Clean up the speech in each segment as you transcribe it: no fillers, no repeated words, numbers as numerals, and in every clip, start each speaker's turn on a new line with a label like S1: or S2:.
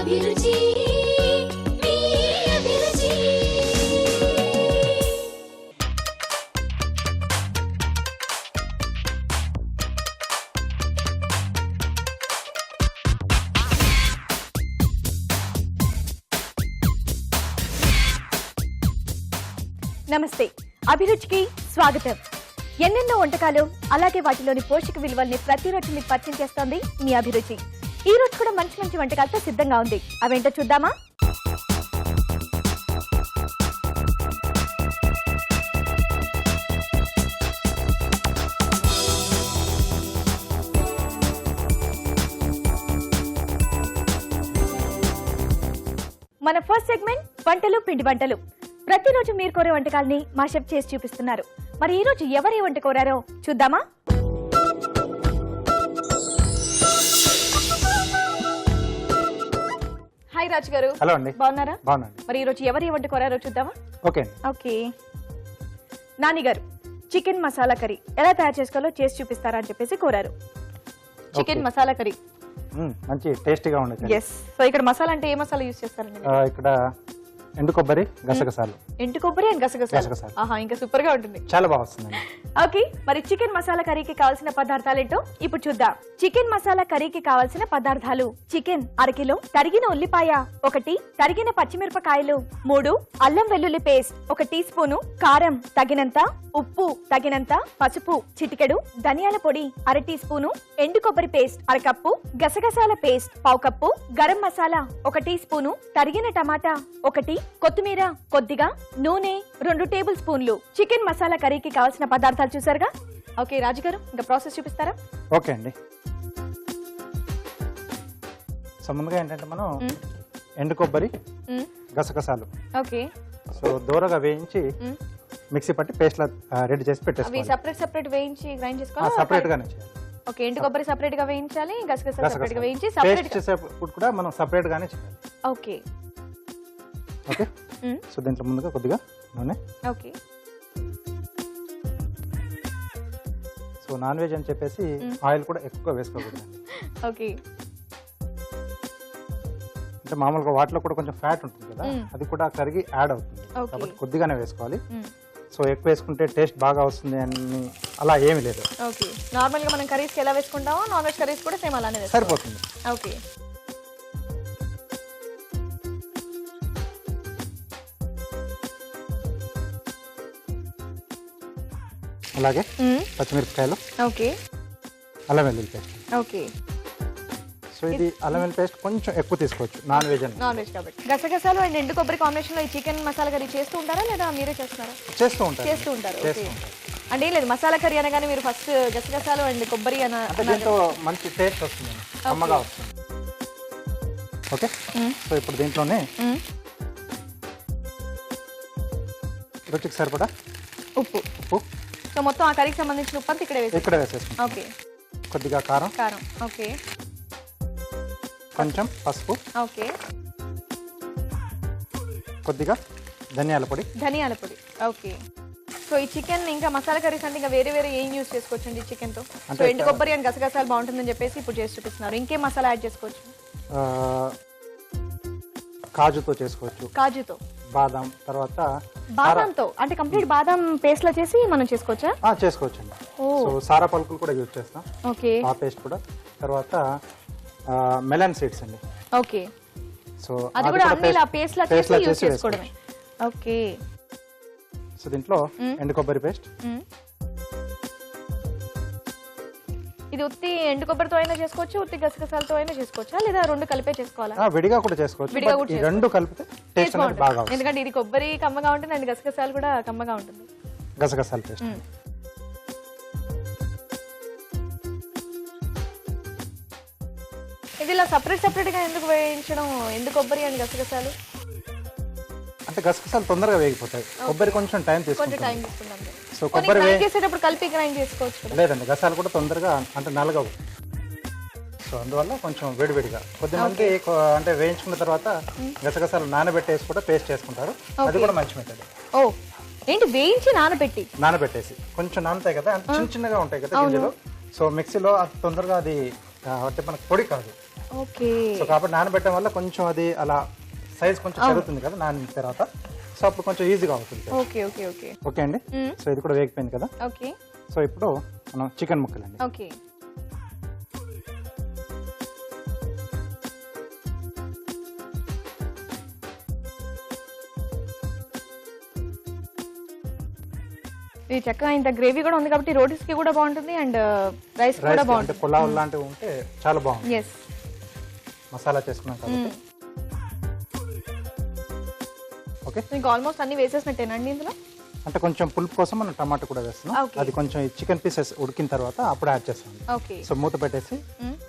S1: అభిరుచి మీ అభిరుచి.
S2: నమస్తే, అభిరుచికి స్వాగతం. ఎన్నెన్నో వంటకాలు అలాగే వాటిలోని పోషక విలువల్ని ప్రతిరోజు మీకు పరిచయం చేస్తోంది మీ అభిరుచి. ఈ రోజు కూడా మంచి మంచి వంటకాలతో సిద్ధంగా ఉంది. అవేంటో చూద్దామా? మన ఫస్ట్ సెగ్మెంట్ వంటలు పిండి వంటలు. ప్రతిరోజు మీరు కోరే వంటకాలని మా షెఫ్ చేసి చూపిస్తున్నారు. మరి ఈ రోజు ఎవరు వంట కోరారో చూద్దామా? హాయ్ రాజు గారు.
S3: హలో అండి.
S2: బాగున్నారా?
S3: బాగున్నాండి.
S2: మరి ఈ రోజు ఎవరు వంట కోరారో చూద్దామా?
S3: ఓకే.
S2: ఓకే. నాని గారు చికెన్ మసాలా కర్రీ ఎలా తయారు చేసుకోవాలో చేసి చూపిస్తారా అని చెప్పేసి కోరారు. చికెన్ మసాలా కర్రీ
S3: మంచి టేస్టీగా ఉండేది.
S2: ఎస్. సో ఇక్కడ మసాలా అంటే ఏ మసాలా యూజ్ చేస్తారండి?
S3: ఇక్కడ ఎండు కొబ్బరి, గసగసాలు.
S2: ఎండు కొబ్బరి అండ్ గసగసాలు. ఆహా, ఇంకా సూపర్ గా ఉంటుంది.
S3: చాలా బాగా వస్తుందండి.
S2: ఓకే, మరి చికెన్ మసాలా కర్రీకి కావాల్సిన పదార్థాలు ఏంటో ఇప్పుడు చూద్దాం. చికెన్ మసాలా కర్రీకి కావాల్సిన పదార్థాలు: చికెన్ 1/2 కిలో, తరిగిన ఉల్లిపాయ 1, తరిగిన పచ్చిమిరపకాయలు 3, అల్లం వెల్లుల్లి పేస్ట్ 1 టీ స్పూను, కారం తగినంత, ఉప్పు తగినంత, పసుపు చిటికెడు, ధనియాల పొడి 1/2 టీ స్పూను, ఎండు కొబ్బరి పేస్ట్ 1/2 కప్పు, గసగసాల paste 1/2 cup, garam masala 1 teaspoon, తరిగిన టమాటా 1, కొత్తిమీర కొద్దిగా, నూనె 2 టేబుల్ స్పూన్లు. చికెన్ మసాలా కర్రీకి కావాల్సిన పదార్థాలు చూసారుగా. ఓకే రాజు గారు, ఇంకా ప్రాసెస్ చూపిస్తారా?
S3: ఓకే అండి. సో ముందుగా ఏంటంటే మనం ఎండు కొబ్బరి, గసగసాలు
S2: ఓకే
S3: సో దూరగా వేయించి మిక్సీ పట్టి పేస్ట్ లా రెడీ చేసి
S2: అవి
S3: పెట్టేసుకోవాలి.
S2: సెపరేట్ వేయించి గ్రైండ్ చేసుకోవాలి.
S3: సపరేట్ గానే చేయాలి.
S2: ఓకే, ఎండు కొబ్బరి సెపరేట్ గా వేయించాలి, గసగసాలు సెపరేట్ గా వేయించి
S3: పేస్ట్
S2: సెపరేట్ గా.
S3: చేసేప్పుడు కూడా మనం సపరేట్ గానే చేయాలి.
S2: Okay
S3: okay. సో దీంట్లో ముందుగా కొద్దిగా నూనె.
S2: ఓకే.
S3: సో నాన్ వెజ్ అని చెప్పేసి ఆయిల్ కూడా ఎక్కువ వేసుకోకూడదు.
S2: ఓకే.
S3: అంటే మామూలుగా వాటిలో కూడా కొంచెం ఫ్యాట్ ఉంటుంది కదా, అది కూడా కరిగి యాడ్ అవుతుంది. కాబట్టి కొద్దిగానే వేసుకోవాలి. సో ఎక్కువ వేసుకుంటే టేస్ట్ బాగా వస్తుంది అని అలా ఏమీ లేదు.
S2: ఓకే, నార్మల్ గా మనం కర్రీస్ కి ఎలా వేసుకుంటామో నాన్ వెజ్ కర్రీస్ కూడా సేమ్ అలానే వేసుకోవాలి.
S3: సరిపోతుంది.
S2: ఓకే.
S3: అలాగే పచ్చిమిరపకాయలు,
S2: ఓకే,
S3: అల్లం వెల్లుల్లి పేస్ట్.
S2: ఓకే.
S3: సో ఇది అల్లం వెల్లుల్లి పేస్ట్ కొంచెం ఎక్కువ తీసుకోవచ్చు నాన్ వెజ్ అని.
S2: నాన్ వెజ్ కాబట్టి. గసగసాలు అండ్ ఎండు కొబ్బరి కాంబినేషన్ లో ఈ చికెన్ మసాలా కర్రీ చేస్తూ ఉంటారా లేదా మీరే చేస్తున్నారా?
S3: చేస్తూ ఉంటారు.
S2: ఓకే. అంటే ఏం లేదు, మసాలా కర్రీ అనగానే మీరు ఫస్ట్ గసగసాలు అండ్ కొబ్బరి
S3: అంటే దీంతో మంచి టేస్ట్ వస్తుంది, అమ్మగా వస్తుంది. ఓకే. సో ఇప్పుడు దీంట్లోనే రుచికి సరిపడా
S2: ఉప్పు.
S3: ఉప్పు.
S2: సో మొత్తం ఆ కర్రీకి సంబంధించిన ఉప్పు అంతా ఇక్కడ
S3: వేసేసుకుంటాం.
S2: ఓకే.
S3: కొద్దిగా కారం.
S2: ఓకే.
S3: కొంచెం పసుపు.
S2: ఓకే.
S3: కొద్దిగా ధనియాల పొడి.
S2: ఓకే. సో ఈ చికెన్ ఇంకా మసాలా కర్రీస్ అంటే ఇంకా వేరే ఏం యూజ్ చేసుకోవచ్చండి చికెన్ తో? సో ఎండు కొబ్బరి అండ్ గసగసాలు బాగుంటుందని చెప్పేసి ఇప్పుడు చేసి చూపిస్తున్నారు. ఇంకేం మసాలా యాడ్ చేసుకోవచ్చు?
S3: కాజుతో చేసుకోవచ్చు.
S2: కాజుతో,
S3: బాదం, తర్వాత
S2: బాదంతో అంటే కంప్లీట్ బాదం పేస్ట్ లా చేసి మనం చేసుకోవచ్చా?
S3: చేసుకోవచ్చు అండి. సో సారా పలుకులు కూడా యూజ్ చేస్తాం.
S2: ఓకే.
S3: ఆ పేస్ట్ కూడా. తర్వాత మెలన్ సీడ్స్ అండి.
S2: ఓకే.
S3: సో
S2: అది కూడా అన్ని ఇలా పేస్ట్ లా చేసి యూజ్ చేసుకోవడమే. ఓకే.
S3: సో దీంట్లో ఎండు కొబ్బరి పేస్ట్.
S2: ఇది ఉత్తి ఎండు కొబ్బరితో అయినా చేసుకోవచ్చు, ఉత్తి గసగసాలతో అయినా చేసుకోవచ్చా, లేదా రెండు కలిపే చేసుకోవాలా?
S3: విడిగా కూడా చేసుకోవచ్చు. ఈ రెండు కలిపితే టేస్ట్ అనేది బాగా వస్తుంది.
S2: ఎందుకంటే ఇది కొబ్బరి కమ్మగా ఉంటుంది అండ్ గసగసాలు కూడా కమ్మగా ఉంటుంది.
S3: గసగసాల పేస్ట్.
S2: ఇది ఇలా సెపరేట్ గా ఎందుకు వేయించడం? ఎండు కొబ్బరి అండ్ గసగసాలు
S3: అంటే గసగసాలు తొందరగా వేగిపోతాయి, కొబ్బరి కొంచెం టైం తీసుకుంటుంది. సో
S2: కొబ్బరి చేసేటప్పుడు కలిపి గ్రైండ్ చేసుకోవచ్చు.
S3: లేదండి, గసాలు కూడా తొందరగా అంటే నలగవు. సో అందువల్ల కొంచెం వేడివేడిగా కొద్దిమంది అంటే వేయించుకున్న తర్వాత గసగసాలు నానబెట్టేసి కూడా పేస్ట్ చేసుకుంటారు. అది కూడా మంచి మెథడ్.
S2: ఓ ఏంటి, వేయించి
S3: నానబెట్టేసి కొంచెం నానుతాయి కదా, అంటే చిన్న చిన్నగా ఉంటాయి కదా గింజలు. సో మిక్సీలో అది తొందరగా అది అంటే మనకు పొడి కాదు,
S2: ఓకే.
S3: సో కాబట్టి నానబెట్టడం వల్ల కొంచెం అది అలా సైజ్ కొంచెం పెరుగుతుంది కదా నానిన తర్వాత. సో అప్పుడు కొంచెం ఈజీగా అవుతుంది.
S2: ఓకే ఓకే ఓకే
S3: ఓకే అండి. సో ఇది కూడా వేగిపోయింది కదా.
S2: ఓకే.
S3: సో ఇప్పుడు మనం చికెన్ ముక్కలండి.
S2: ఓకే. ఇది చక్కగా ఇంత గ్రేవీ కూడా ఉంది కాబట్టి రోటీస్ కి కూడా బాగుంటుంది అండ్ రైస్ కూడా
S3: అంటే
S2: బాగుంటుంది.
S3: పులావ్ లాంటివి ఉంటే చాలా బాగుంటుంది.
S2: ఎస్.
S3: మసాలా చేసుకున్నాం కాబట్టి. ఓకే.
S2: మీకు ఆల్మోస్ట్ అన్ని వేసేసినట్టేనండి ఇందులో?
S3: అంటే కొంచెం పులుపు కోసం మనం టమాటా కూడా వేస్తున్నాం.
S2: Okay.
S3: అది కొంచెం చికెన్ పీసెస్ ఉడికిన తర్వాత అప్పుడు యాడ్ చేస్తాం.
S2: ఓకే.
S3: సో మూత పెట్టేసి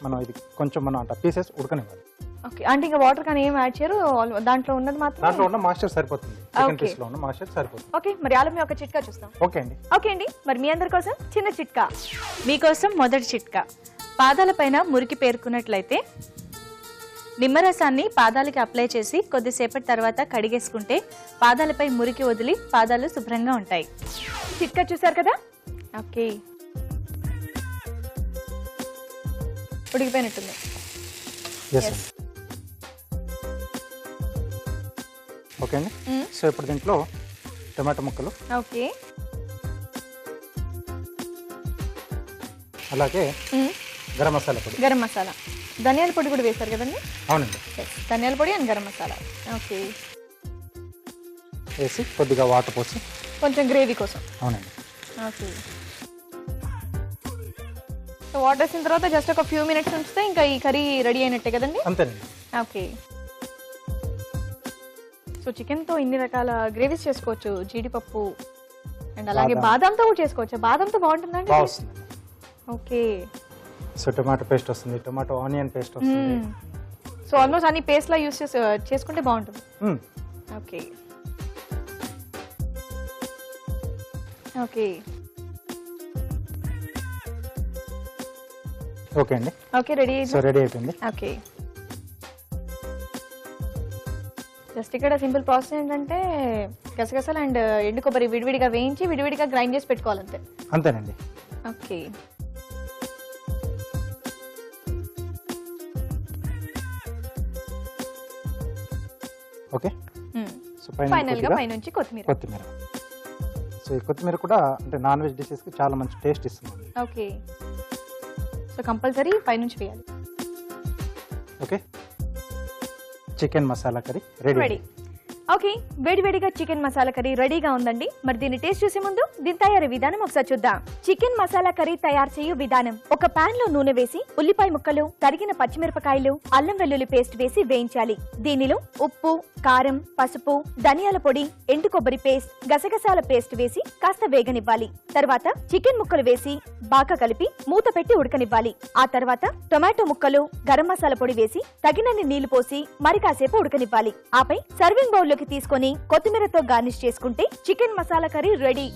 S3: మనం ఇది కొంచెం మనం అంటే పీసెస్ ఉడకనివ్వాలి.
S2: ఓకే. అంటే ఇంకా వాటర్ కానీ ఏం యాడ్ చేయరు, దాంట్లో ఉన్నది మాత్రం?
S3: దాంట్లో ఉన్న మాయిశ్చర్ సరిపోతుంది. Chicken
S2: Okay.
S3: పీస్ లో ఉన్న మాయిశ్చర్ సరిపోతుంది.
S2: ఓకే. మరి ఆలమి ఒక చిట్కా చూస్తాం.
S3: ఓకే అండి.
S2: ఓకే అండి. మరి మీ అందరి కోసం చిన్న చిట్కా. మీకోసం మొదటి చిట్కా. పాదాలపైన మురికి పేరుకున్నట్లయితే నిమ్మరసాన్ని పాదాలకి అప్లై చేసి కొద్దిసేపటి తర్వాత కడిగేసుకుంటే పాదాలపై మురికి వదిలి పాదాలు శుభ్రంగా ఉంటాయి. చిట్కా చూసారు కదా. ఓకే. ఉడికిపోయినట్టుంది.
S3: ఎస్ అండి. ఓకే అండి. సో ఇప్పుడు దీంట్లో టమాటో ముక్కలు,
S2: ఓకే,
S3: అలాగే గరం మసాలా పొడి,
S2: గరం మసాలా, ధనియాల పొడి కూడా వేశారు కదండి?
S3: అవునండి.
S2: ధనియాల పొడి అండ్ గరం మసాలా. ఓకే.
S3: వేసి కొద్దిగా వాటర్ పోసి
S2: కొంచెం గ్రేవీ కోసం.
S3: అవునండి.
S2: ఓకే. సో వాటర్ వేసిన తర్వాత జస్ట్ ఒక ఫ్యూ మినిట్స్ ఉంచితే ఇంకా ఈ కర్రీ రెడీ అయినట్టే కదండి?
S3: అంతేనండి.
S2: ఓకే. సో చికెన్తో ఇన్ని రకాల గ్రేవీస్ చేసుకోవచ్చు. జీడిపప్పు అండ్ అలాగే బాదంతో కూడా చేసుకోవచ్చు. బాదంతో బాగుంటుందండి?
S3: బాగా వస్తుందండి.
S2: ఓకే.
S3: సో టమాటో పేస్ట్ వస్తుంది, టమాటో ఆనియన్ పేస్ట్ వస్తుంది.
S2: సో ఆల్మోస్ట్ అన్ని పేస్ట్ లా యూస్ చేసుకుంటే బాగుంటుంది. ఓకే. ఓకే.
S3: ఓకే అండి.
S2: ఓకే, రెడీ
S3: సో రెడీ అయిపోయింది.
S2: ఓకే. జస్ట్ ఇక్కడ సింపుల్ ప్రాసెస్ ఏంటంటే గసగసాలు అండ్ ఎండు కొబ్బరి విడివిడిగా వేయించి విడివిడిగా గ్రైండ్ చేసి పెట్టుకోవాలంతే.
S3: అంతేనండి.
S2: ఓకే.
S3: ఓకే. సో
S2: ఫైనల్ గా పైనుంచి
S3: కొత్తిమీర. సో ఈ కొత్తిమీర కూడా అంటే నాన్ వెజ్ డిషెస్ కి చాలా మంచి టేస్ట్ ఇస్తుంది.
S2: ఓకే. సో కంపల్సరీ పైనుంచి వేయాలి.
S3: Okay. Chicken masala curry ready.
S2: Okay, వేడివేడిగా చికెన్ మసాలా కర్రీ రెడీగా ఉందండి. మరి దీన్ని టేస్ట్ చేసే ముందు దీని తయారీ విధానం ఒకసారి చూద్దాం. చికెన్ మసాలా కర్రీ తయారు చేయు విధానం. ఒక పాన్ లో నూనె వేసి ఉల్లిపాయ ముక్కలు, తరిగిన పచ్చిమిరపకాయలు, అల్లం వెల్లుల్లి పేస్ట్ వేసి వేయించాలి. దీనిలో ఉప్పు, కారం, పసుపు, ధనియాల పొడి, ఎండు కొబ్బరి పేస్ట్, గసగసాల పేస్ట్ వేసి కాస్త వేగనివ్వాలి. తర్వాత చికెన్ ముక్కలు వేసి బాగా కలిపి మూత పెట్టి ఉడకనివ్వాలి. ఆ తర్వాత టొమాటో ముక్కలు, గరం మసాలా పొడి వేసి తగినన్ని నీళ్లు పోసి మరి కాసేపు ఉడకనివ్వాలి. ఆపై సర్వింగ్ బౌల్ తీసుకొని కొత్తిమీరతో గార్నిష్ చేసుకుంటే chicken masala curry ready.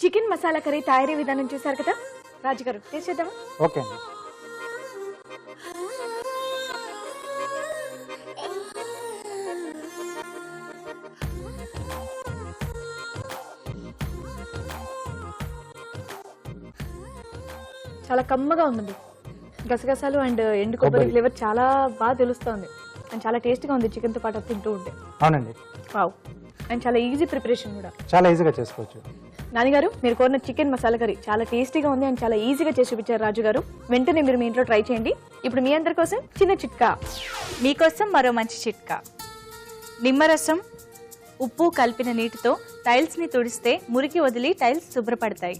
S2: Chicken masala curry తయారీ విధానం చూసారు కదా. రాజు గారు టేస్ట్ చేద్దాం.
S3: ఓకే అండి.
S2: చాలా కమ్మగా ఉందండి. గసగసాలు అండ్ ఎండు కొబ్బరి ఫ్లేవర్ చాలా బాగా తెలుస్తుంది అండ్ చాలా టేస్ట్గా ఉంది చికెన్ తో పాటు తింటూ ఉంటే.
S3: అవునండి.
S2: వావ్. అండ్ చాలా ఈజీ ప్రిపరేషన్ కూడా.
S3: చాలా ఈజీగా చేసుకోవచ్చు.
S2: నాన్నగారు మీరు కోరిన చికెన్ మసాలా కర్రీ చాలా టేస్టీగా ఉంది అండ్ చాలా ఈజీగా చేసి చూపించారు రాజు గారు. వెంటనే మీరు మీ ఇంట్లో ట్రై చేయండి. ఇప్పుడు మీ అందరి కోసం చిన్న చిట్కా. మీకోసం మరో మంచి చిట్కా. నిమ్మరసం, ఉప్పు కలిపిన నీటితో టైల్స్ ని తుడిస్తే మురికి వదిలి టైల్స్ శుభ్రపడతాయి.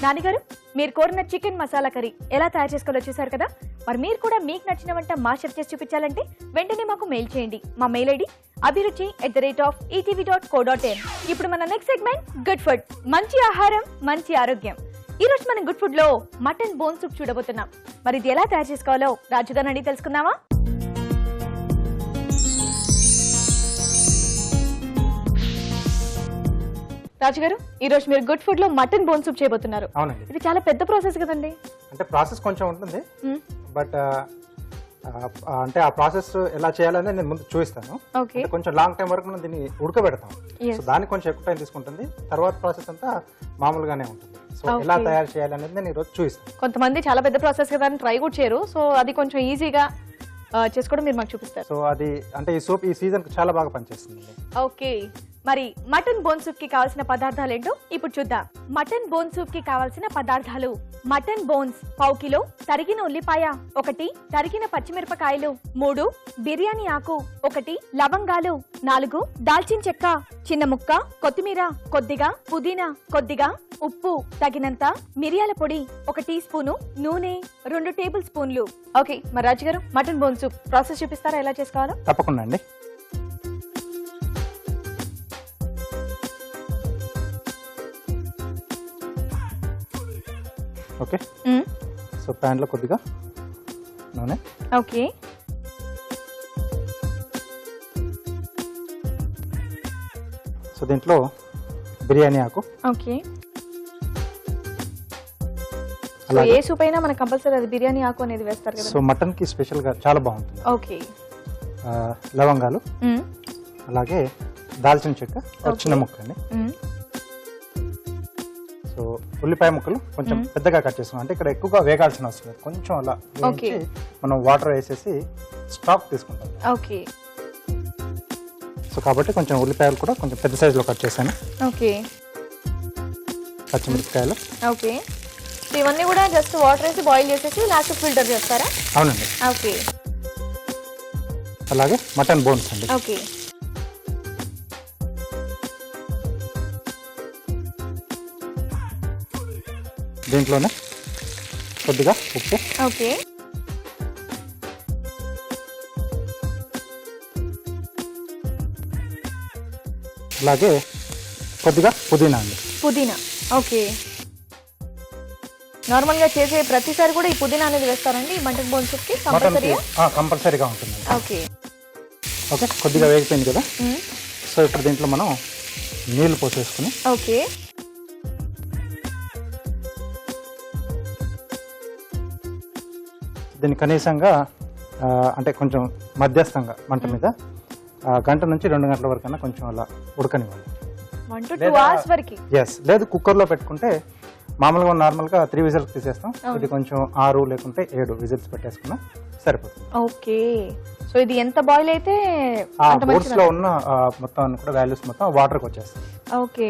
S2: నాన్నగారు మీరు కోరిన చికెన్ మసాలా కర్రీ ఎలా తయారు చేసుకోవాలో చూసారు కదా. మరి మీరు కూడా మీకు నచ్చిన వంట మా షెఫ్ చేసి చూపించాలంటే వెంటనే మాకు మెయిల్ చేయండి. మా మెయిల్ ఐడి abhiruchi@etv.co.in. ఇప్పుడు మన నెక్స్ట్ సెగ్మెంట్ గుడ్ ఫుడ్. మంచి ఆహారం, మంచి ఆరోగ్యం. ఈ రోజు మనం గుడ్ ఫుడ్ లో మటన్ బోన్ సూప్ చూడబోతున్నాం. మరి ఇది ఎలా తయారు చేసుకోవాలో రాజు గారిని అడిగి తెలుసుకుందామా? రాజు గారు ఈ రోజు మీరు గుడ్ ఫుడ్ లో మటన్ బోన్ సూప్ చేయబోతున్నారు.
S3: అవునండి.
S2: ఇది చాలా పెద్ద ప్రాసెస్ కదండి.
S3: అంటే ప్రాసెస్ కొంచెం ఉంటుంది, బట్ అంటే ఆ ప్రాసెస్ ఎలా చేయాలని నేను ముందు చూపిస్తాను.
S2: ఓకే.
S3: అంటే కొంచెం లాంగ్ టైం వరకు మనం దీన్ని ఉడకబెడతాం. సో దానికి కొంచెం ఎక్కువ టైం తీసుకుంటుంది. తర్వాత ప్రాసెస్ అంతా మామూలుగానే ఉంటుంది. సో ఎలా తయారు చేయాలనేది నేను ఈరోజు చూపిస్తాను.
S2: కొంతమంది చాలా పెద్ద ప్రాసెస్ కదా అని ట్రై కూడా చేయరు. సో అది కొంచెం ఈజీగా చేసుకోవడం మీరు మాకు చూపిస్తారు.
S3: సో అది అంటే ఈ సూప్ ఈ సీజన్ కి చాలా బాగా పనిచేస్తుంది.
S2: ఓకే, మరి మటన్ బోన్ సూప్ కి కావాల్సిన పదార్థాలు ఏంటో ఇప్పుడు చూద్దాం. మటన్ బోన్ సూప్ కి కావాల్సిన పదార్థాలు: మటన్ బోన్స్ పావు కిలో, తరిగిన ఉల్లిపాయ 1, తరిగిన పచ్చిమిరపకాయలు 3, బిర్యానీ ఆకు 1, లవంగాలు 4, దాల్చిన చెక్క చిన్న ముక్క, కొత్తిమీర కొద్దిగా, పుదీనా కొద్దిగా, ఉప్పు తగినంత, మిరియాల పొడి 1 టీ స్పూను, నూనె 2 టేబుల్ స్పూన్లు. ఓకే, మరి రాజు గారు మటన్ బోన్ సూప్ ప్రాసెస్ చూపిస్తారా ఎలా చేసుకోవాలో?
S3: తప్పకుండా అండి. ఓకే, సో ప్యాన్ లో కొద్దిగా నూనె.
S2: ఓకే.
S3: సో దీంట్లో బిర్యానీ ఆకు.
S2: ఓకే. సో ఏ సూప్ అయినా మనకు కంపల్సరీ అది బిర్యానీ ఆకు అనేది వేస్తారు కదా.
S3: సో మటన్ కి స్పెషల్ గా చాలా బాగుంటుంది.
S2: ఓకే.
S3: లవంగాలు, అలాగే దాల్చిన చెక్క చిన్న ముక్క అండి. సో ఉల్లిపాయ ముక్కలు కొంచెం పెద్దగా కట్ చేసుకున్నాం. అంటే ఇక్కడ ఎక్కువగా వేగాల్సిన అవసరం లేదు. కొంచెం అలా వేయించి మనం వాటర్ వేసేసి స్టాక్ తీసుకుంటాం.
S2: ఓకే.
S3: సో కాబట్టి కొంచెం ఉల్లిపాయలు కూడా కొంచెం పెద్ద సైజులో కట్ చేశాను.
S2: ఓకే.
S3: పచ్చిమిరపకాయలు.
S2: ఓకే. ఇవన్నీ కూడా జస్ట్ వాటర్ వేసి బాయిల్ చేసేసి లాస్ట్ ఫిల్టర్ చేస్తారా?
S3: అవునండి.
S2: ఓకే.
S3: అలాగే మటన్ బోన్స్ అండి.
S2: ఓకే.
S3: దీంట్లోనే కొద్దిగా ఉప్పు.
S2: ఓకే.
S3: అలాగే కొద్దిగా పుదీనా అండి.
S2: పుదీనా. ఓకే. నార్మల్ గా చేసే ప్రతిసారి కూడా ఈ పుదీనా అనేది వేస్తారండి ఈ మటన్ బోన్ సూప్ కి?
S3: కంపల్సరీగా ఉంటుంది.
S2: ఓకే.
S3: ఓకే, కొద్దిగా వేగిపోయింది కదా. సో ఇప్పుడు దీంట్లో మనం నీళ్లు పోసేసుకుని.
S2: ఓకే.
S3: దీన్ని కనీసంగా అంటే కొంచెం మధ్యస్థంగా మంట మీద 1 గంట నుంచి 2 గంటల వరకు కొంచెం అలా ఉడకనివ్వాలి.
S2: 1 to 2 hours వరకు.
S3: ఎస్, లేదు కుక్కర్లో పెట్టుకుంటే మామూలుగా నార్మల్గా 3 విజిల్స్ తీసేస్తాం. ఇది కొంచెం 6 లేకుంటే 7 విజిల్స్ పెట్టేసుకున్నా సరిపోతుంది.
S2: ఓకే. సో ఇది ఎంత బాయిల్ అయితే
S3: బోట్స్ లో ఉన్న మొత్తం కూడా వాల్యూస్ మొత్తం వాటర్కి వచ్చేస్తుంది.
S2: ఓకే.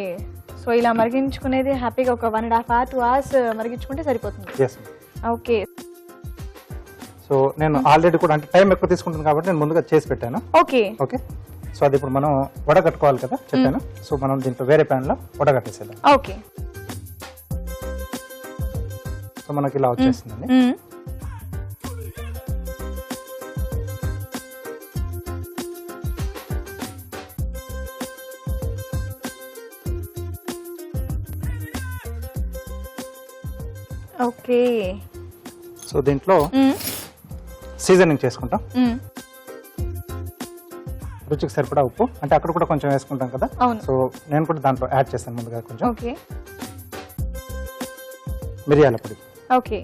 S2: సో ఇలా మరిగించుకునేది హ్యాపీగా ఒక 1.5 hours 2 hours మరిగించుకుంటే సరిపోతుంది.
S3: ఎస్.
S2: ఓకే.
S3: సో నేను ఆల్రెడీ కూడా అంటే టైం ఎక్కువ తీసుకుంటుంది కాబట్టి నేను ముందుగా చేసి పెట్టాను.
S2: ఓకే.
S3: ఓకే. సో అది ఇప్పుడు మనం వడగట్టుకోవాలి కదా చెప్పాను. సో మనం దీంట్లో వేరే ప్యాన్ లో వడగట్టేసేద్దాం.
S2: ఓకే.
S3: సో మనకి ఇలా వచ్చేస్తుందండి.
S2: ఓకే.
S3: సో దీంట్లో సీజనింగ్ చేసుకుంటాం. రుచికి సరిపడా ఉప్పు, అంటే అక్కడ కూడా కొంచెం వేసుకుంటాం కదా. సో నేను కూడా దాంట్లో యాడ్ చేస్తాను ముందుగా కొంచెం.
S2: ఓకే.
S3: మిరియాల పొడి.
S2: ఓకే.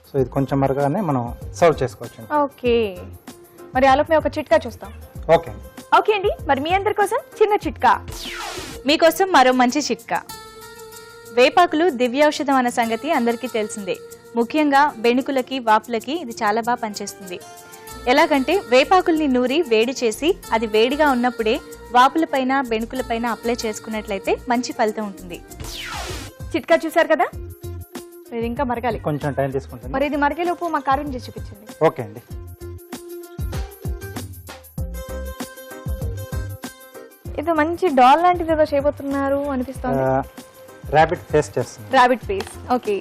S3: సో ఇది కొంచెం మరగానే మనం సర్వ్ చేసుకోవచ్చు.
S2: ఓకే. మరి ఆలోపు ఒక చిట్కా చూస్తాం.
S3: ఓకే.
S2: ఓకే అండి, మరి మీ అందరి కోసం చిన్న చిట్కా.
S4: మీకోసం మరో మంచి చిట్కా. వేపాకులు దివ్యౌషధం అన్న సంగతి అందరికీ తెలిసిందే. ముఖ్యంగా బెణుకులకి వాపులకి ఇది చాలా బాగా పనిచేస్తుంది. ఎలాగంటే వేపాకుల్ని నూరి వేడి చేసి అది వేడిగా ఉన్నప్పుడే వాపులపైన బెణుకులపైన అప్లై చేసుకున్నట్లయితే మంచి ఫలితం ఉంటుంది.
S2: చిట్కా చూసారు కదా, ఇది ఇంకా మరగాలి,
S3: కొంచెం టైం తీసుకుంటుంది.
S2: మరి ఇది మరిగేలోపు మా కారం చేసి చూపించండి.
S3: ఓకే అండి.
S2: ఇది మంచి డాల్ లాంటిది ఏదో చేయబోతున్నారు అనిపిస్తుంది.
S3: రాబిట్ ఫేస్ చేస్తుంది.
S2: Rabbit face. ఓకే.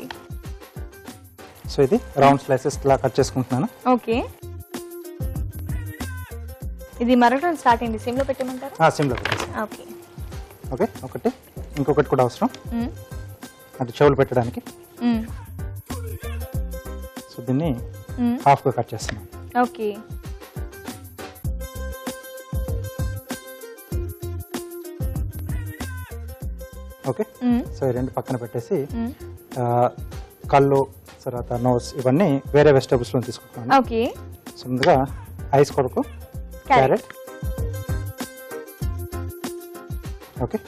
S3: సో ఇది రౌండ్ స్లైసెస్ లా కట్ చేసుకుంటున్నాను.
S2: ఓకే. ఇది మరగడం స్టార్ట్ అయింది, సిమ్ లో పెట్టమంటారా?
S3: సిమ్ లో పెట్టేస్తాను.
S2: ఓకే.
S3: ఓకే, ఒకటి ఇంకొకటి కూడా అవసరం, అది చెవులు పెట్టడానికి. సో దీన్ని హాఫ్ గా కట్ చేస్తున్నాను.
S2: ఓకే.
S3: ఓకే, సో ఈ రెండు పక్కన పెట్టేసి కళ్ళు తర్వాత నోస్ ఇవన్నీ వేరే వెజిటబుల్స్లో తీసుకుంటున్నాను.
S2: ఓకే,
S3: సో ముందుగా ఐస్ కొరకు క్యారెట్, ఓకే,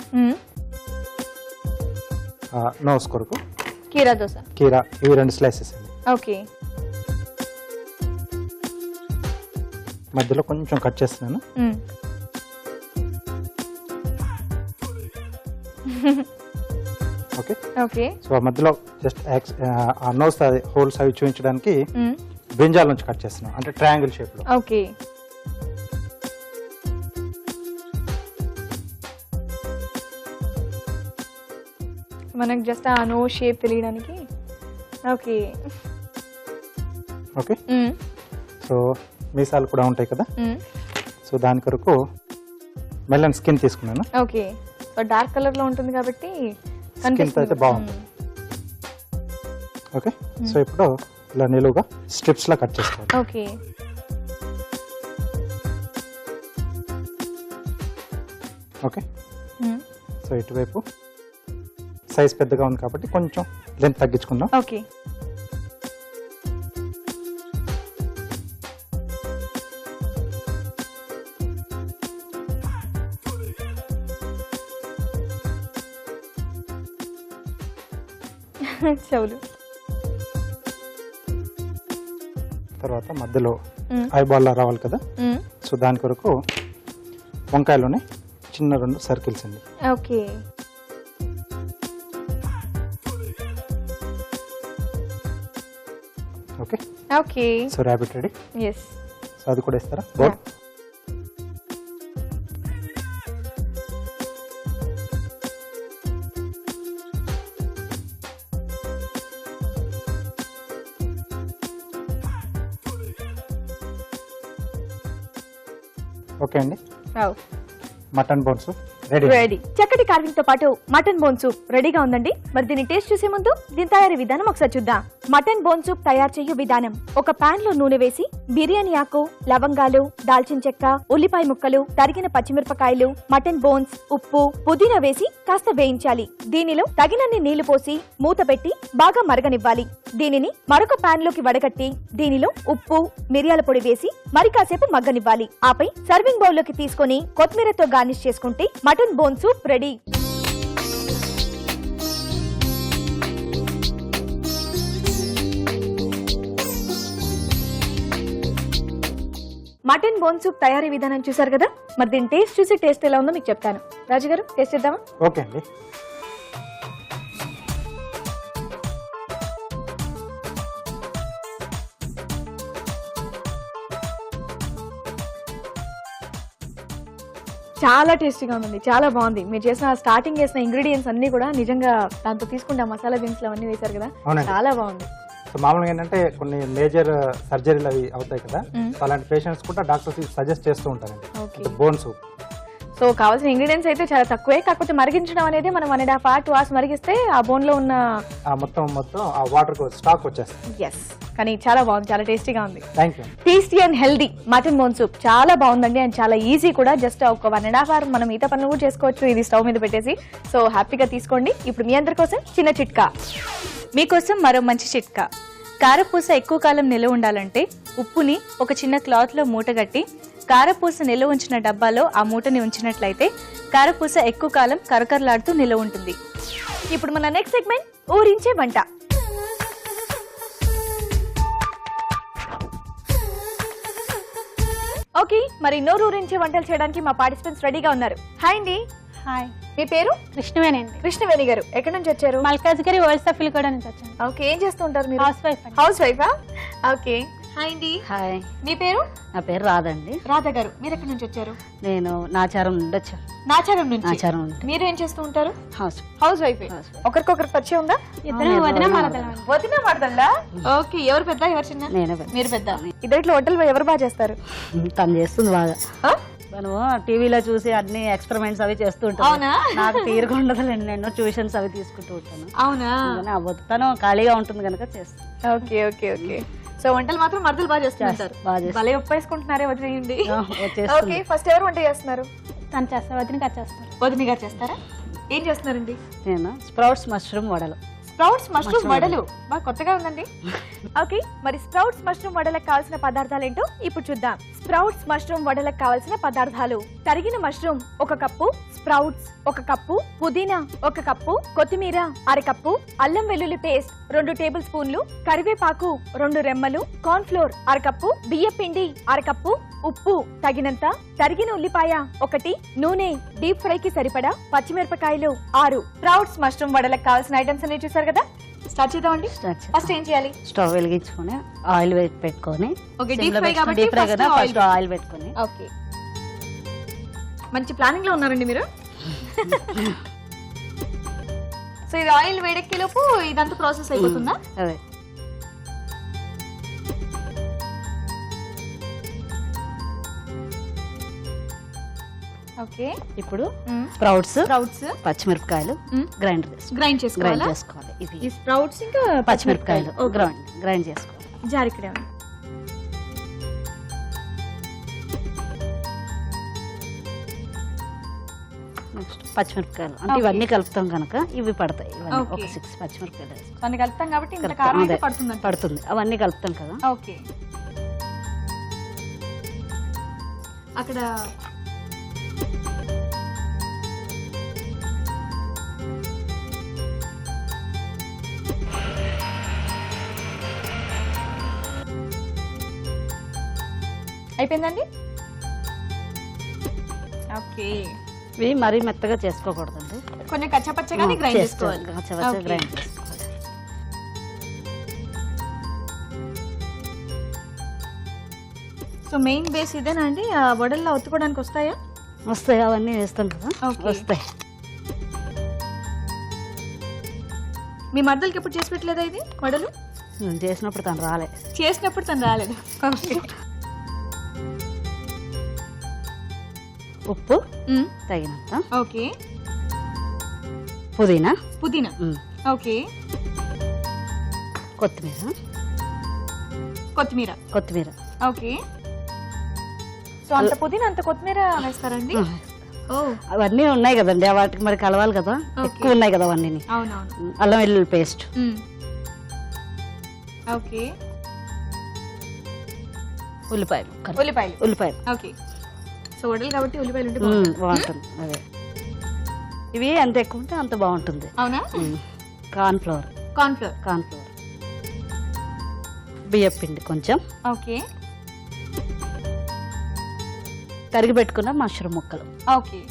S3: నోస్ కొరకు
S2: కీరా దోస.
S3: కీరా, ఇవి 2 స్లైసెస్ అండి.
S2: ఓకే,
S3: మధ్యలో కొంచెం కట్ చేస్తున్నాను. ఓకే,
S2: ఓకే,
S3: సో మధ్యలో జస్ట్ ఆ నోస్ హోల్స్ అవి చూపించడానికి బ్రింజాల్ నుంచి కట్ చేస్తున్నాను, అంటే ట్రయాంగిల్ షేప్ లో.
S2: ఓకే, మనకు జస్ట్ ఆ నో షేప్ తెలియడానికి. ఓకే,
S3: ఓకే, సో మీసాలు కూడా ఉంటాయి కదా, సో దాని కొరకు మెలన్ స్కిన్ తీసుకున్నాను.
S2: ఓకే, సో డార్క్ కలర్ లో ఉంటుంది కాబట్టి
S3: స్కిన్ అయితే బాగుంటుంది. ఓకే, సో ఇప్పుడు ఇలా నిలువుగా స్ట్రిప్స్ లా కట్ చేసుకోవాలి.
S2: ఓకే,
S3: ఓకే, సో ఇటువైపు సైజ్ పెద్దగా ఉంది కాబట్టి కొంచెం లెంత్ తగ్గించుకుందాం.
S2: ఓకే, చెవులు.
S3: తర్వాత మధ్యలో ఐబాల్ లా రావాలి కదా, సో దాని కొరకు వంకాయలోనే చిన్న 2 సర్కిల్స్ అండి.
S2: Okay,
S3: okay,
S2: okay,
S3: so rabbit ready.
S2: Yes,
S3: so అది కూడా ఇస్తారా బోర్డ్? ఓకే అండి, మటన్ బోన్స్ రెడీ.
S2: రెడీ. చక్కటి కార్వింగ్ తో పాటు మటన్ బోన్ సూప్ రెడీగా ఉందండి. మరి దీన్ని టేస్ట్ చూసే ముందు దీని తయారీ విధానం ఒకసారి చూద్దాం. మటన్ బోన్ సూప్ తయారు చేయు విధానం: ఒక పాన్ లో నూనె వేసి బిర్యానీ ఆకు, లవంగాలు, దాల్చిన చెక్క, ఉల్లిపాయ ముక్కలు, తరిగిన పచ్చిమిరపకాయలు, మటన్ బోన్స్, ఉప్పు, పుదీనా వేసి కాస్త వేయించాలి. దీనిలో తగినన్ని నీళ్లు పోసి మూత పెట్టి బాగా మరగనివ్వాలి. దీనిని మరొక పాన్ లోకి వడగట్టి దీనిలో ఉప్పు, మిరియాల పొడి వేసి మరి కాసేపు మగ్గనివ్వాలి. ఆపై సర్వింగ్ బౌల్ లోకి తీసుకొని కొత్తిమీరతో గార్నిష్ చేసుకుంటే mutton bone soup ready. Mutton bone soup తయారీ విధానం చూసారు కదా. మరి దీని టేస్ట్ చూసి టేస్ట్ ఎలా ఉందో మీకు చెప్తాను. రాజు గారు, టేస్ట్ చేద్దామా?
S3: ఓకే అండి.
S2: చాలా టేస్టీగా ఉంది, చాలా బాగుంది. మీరు చేసిన స్టార్టింగ్ చేసిన ఇంగ్రీడియంట్స్ అన్ని కూడా నిజంగా దాంతో తీసుకుంటే మసాలా దినుసులు అవన్నీ వేశారు కదా,
S3: అవునండి.
S2: చాలా బాగుంది.
S3: సో మామూలుగా ఏంటంటే కొన్ని మేజర్ సర్జరీలు అవి అవుతాయి కదా, అలాంటి పేషెంట్స్ కూడా డాక్టర్స్ సజెస్ట్ చేస్తూ ఉంటారండి బోన్ సూప్.
S2: సో కావాల్సిన ఇంగ్రీడియంట్స్ అయితే చాలా తక్కువే, కాకపోతే మరిగించడం అనేది మనం 1.5 hours 2 hours మరిగిస్తే ఆ బోన్ లో ఉన్న
S3: మొత్తం ఆ వాటర్ స్టాక్ వచ్చేస్తుంది.
S2: ఎస్, కానీ చాలా బాగుంది, చాలా టేస్టీగా ఉంది.
S3: Thank you.
S2: Tasty and healthy mutton bone soup చాలా బాగుందండి. అండ్ చాలా ఈజీ కూడా. జస్ట్ ఒక 1.5 hour మనం మిగతా పనులు కూడా చేసుకోవచ్చు ఇది స్టవ్ మీద పెట్టేసి. సో హ్యాపీగా తీసుకోండి. ఇప్పుడు మీ అందరి కోసం చిన్న చిట్కా.
S4: మీకోసం మరో మంచి చిట్కా. కారపూస ఎక్కువ కాలం నిల్వ ఉండాలంటే ఉప్పుని ఒక చిన్న క్లాత్లో మూటగట్టి కారపూస నిల్వ ఉంచిన డబ్బాలో ఆ మూటని ఉంచినట్లయితే కారపూస ఎక్కువ కాలం కరకరలాడుతూ నిల్వ ఉంటుంది.
S2: ఇప్పుడు మన నెక్స్ట్ సెగ్మెంట్ ఊరించే వంట. ఓకే, మరి నోరు ఊరించే వంటలు చేయడానికి మా పార్టిసిపెంట్స్ రెడీగా ఉన్నారు. హాయ్ అండి.
S5: హాయ్,
S2: మీ పేరు?
S5: కృష్ణవేణి అండి.
S2: కృష్ణవేణి గారు, ఎక్కడి నుంచి వచ్చారు?
S5: మల్కాజ్గిరి ఓల్డ్ సఫిల్ కూడా నుంచి వచ్చాను.
S2: ఓకే, ఏం చేస్తూ ఉంటారు మీరు?
S5: హౌస్ వైఫ్ అండి.
S2: హౌస్ వైఫా? ఓకే. హాయ్ అండి.
S6: హాయ్,
S2: మీ పేరు?
S6: నా పేరు రాదండి.
S2: రాధా గారు, మీరు ఎక్కడి నుంచి వచ్చారు?
S6: నేను నాచారం నుండి వచ్చాను.
S2: నాచారం నుంచి.
S6: నాచారం నుండి.
S2: మీరు ఏం చేస్తూ ఉంటారు?
S6: House
S2: house wife. ఒకరికొకరు పరిచయం ఉందా?
S5: ఇద్దరు వదిన మరదలం.
S2: వదిన మరదల్లా? ఓకే, ఎవరు పెద్ద ఎవరు చిన్న?
S6: నేనే పెద్ద.
S2: మీరు పెద్ద. ఇద్దరిలో వంటలు ఎవరు బాగా చేస్తారు?
S6: తను చేస్తుంది బాగా.
S2: ఆ?
S6: తను టీవీలో చూసి అన్ని ఎక్స్పెరిమెంట్స్ అవి చేస్తూ ఉంటాను.
S2: అవునా?
S6: నాకు తీరుగా ఉండదులేండి, నేను ట్యూషన్స్ అవి తీసుకుంటూ ఉంటాను.
S2: అవునా?
S6: అందుకని అవ్వదు, తను ఖాళీగా ఉంటుంది కనుక చేస్తాను.
S2: Okay okay okay. సో వంటలు మాత్రం మరదలు బాగా చేస్తుంటారు.
S6: బాగా చేస్తాను.
S2: భలే ఒప్పేసుకుంటున్నారే వదిలేయండి.
S6: వచ్చేస్తుంది.
S2: ఓకే, ఫస్ట్ ఎవరు వంట చేస్తున్నారు?
S5: తను చేస్తారు, వదిన కట్ చేస్తారు.
S2: వదిన గారు చేస్తారా? ఏం చేస్తున్నారండి?
S6: నేను స్ప్రౌట్స్ మష్రూమ్ వడలు.
S2: స్ప్రౌట్స్ మష్రూమ్ వడలు బాగా కొత్తగా ఉందండి. ఓకే, మరి స్ప్రౌట్స్ మష్రూమ్ వడలకు కావాల్సిన పదార్థాలు ఏంటో ఇప్పుడు చూద్దాం. స్ప్రౌట్స్ మష్రూమ్ వడలకు కావాల్సిన పదార్థాలు: తరిగిన మష్రూమ్ 1 కప్పు, స్ప్రౌట్స్ 1 కప్పు, పుదీనా 1 కప్పు, కొత్తిమీర 1/2 కప్పు, అల్లం వెల్లుల్లి పేస్ట్ 2 టేబుల్ స్పూన్లు, కరివేపాకు 2 రెమ్మలు, కార్న్ ఫ్లోర్ 1/2 కప్పు, బియ్యం పిండి 1/2 కప్పు, ఉప్పు తగినంత, తరిగిన ఉల్లిపాయ 1, నూనె డీప్ ఫ్రై కి సరిపడా, పచ్చిమిరపకాయలు 6. స్ప్రౌట్స్ మష్రూమ్ వడలకు కావాల్సిన ఐటమ్స్ అన్ని చూసారు కదా, స్టార్ట్ చేద్దామండి.
S6: స్టార్ట్ చేద్దాం.
S2: ఫస్ట్ ఏం చేయాలి?
S6: స్టవ్ వెలిగించుకొని ఆయిల్ పెట్టుకొని,
S2: ఓకే,
S6: సిమ్లో
S2: డీప్ ఫ్రై
S6: పెట్టుకొని,
S2: కాబట్టి
S6: డీప్ ఫ్రై కదా
S2: first
S6: ఫస్ట్ ఆయిల్ పెట్టుకొని.
S2: ఓకే, మంచి ప్లానింగ్ లో ఉన్నారండి మీరు. సో ఇది ఆయిల్ వేడెక్కేలోపు ఇదంతా ప్రాసెస్ అయిపోతుందా?
S6: అదే
S2: ఓకే,
S6: ఇప్పుడు స్ప్రౌట్స్,
S2: స్ప్రౌట్స్
S6: పచ్చిమిరపకాయలు గ్రైండ్
S2: గ్రైండ్ చేసుకోవాలా?
S6: చేసుకోవాలి. ఇవి
S2: ఈ స్ప్రౌట్స్ ఇంకా
S6: పచ్చిమిరపకాయలు గ్రైండ్ చేసుకోవాలి.
S2: జార్ ఇక్కడే ఉంది.
S6: నెక్స్ట్ పచ్చిమిరపకాయలు అంటే ఇవన్నీ కలుపుతాం కనుక ఇవి పడతాయి. ఇవన్నీ ఒక 6 పచ్చిమిరపకాయలు వేసుకోవాలి.
S2: దాన్ని కలుపుతాం కాబట్టి ఇంత
S6: కలుపుతాం.
S2: కారం అయితే
S6: అదే,
S2: పడుతుంది.
S6: పడుతుంది. అవన్నీ కలుపుతాం కదా.
S2: ఓకే, అక్కడ అయిపోయిందండి. ఓకే,
S6: ఇవి మరీ మెత్తగా చేసుకోకూడదండి,
S2: కొంచెం కచ్చపచ్చగానే గ్రైండ్ చేసుకోవాలి. Okay.
S6: గ్రైండ్ చేసుకోవాలి.
S2: సో మెయిన్ బేస్ ఇదేనా అండి? ఆ వడల్లో ఒత్తుకోవడానికి వస్తాయా?
S6: వస్తాయి, అవన్నీ వేస్తాం కదా.
S2: Okay.
S6: వస్తాయి.
S2: మీ మర్దలకి ఎప్పుడు చేసి పెట్టలేదా ఇది వడలు?
S6: నేను చేసినప్పుడు తను రాలే.
S2: చేసినప్పుడు తను రాలేదు. ఓకే,
S6: ఉప్పు తగినంత,
S2: ఓకే,
S6: పుదీనా,
S2: పుదీనా, ఓకే,
S6: కొత్తిమీర,
S2: కొత్తిమీర,
S6: కొత్తిమీర,
S2: ఓకే. సో అంత పుదీనా అంత కొత్తిమీర వేస్తారండి? ఓ,
S6: అవన్నీ ఉన్నాయి కదండి, వాటికి మరి కలవాలి కదా. ఎక్కువ ఉన్నాయి కదా అవన్నీ.
S2: అవునవును.
S6: అల్లం వెల్లుల్లి పేస్ట్,
S2: ఓకే,
S6: ఉల్లిపాయలు,
S2: ఉల్లిపాయలు,
S6: ఉల్లిపాయలు.
S2: ఓకే. సో వడలు కాబట్టి ఉల్లిపాయలు ఉంటే
S6: బాగుంటుంది. అదే, ఇవి ఎంత ఎక్కువ ఉంటే అంత బాగుంటుంది.
S2: అవునా?
S6: Corn flour,
S2: corn flour,
S6: corn flour, బియ్యం పిండి కొంచెం,
S2: ఓకే,
S6: తరిగి పెట్టుకున్న మష్రూమ్ ముక్కలు,
S2: ఓకే,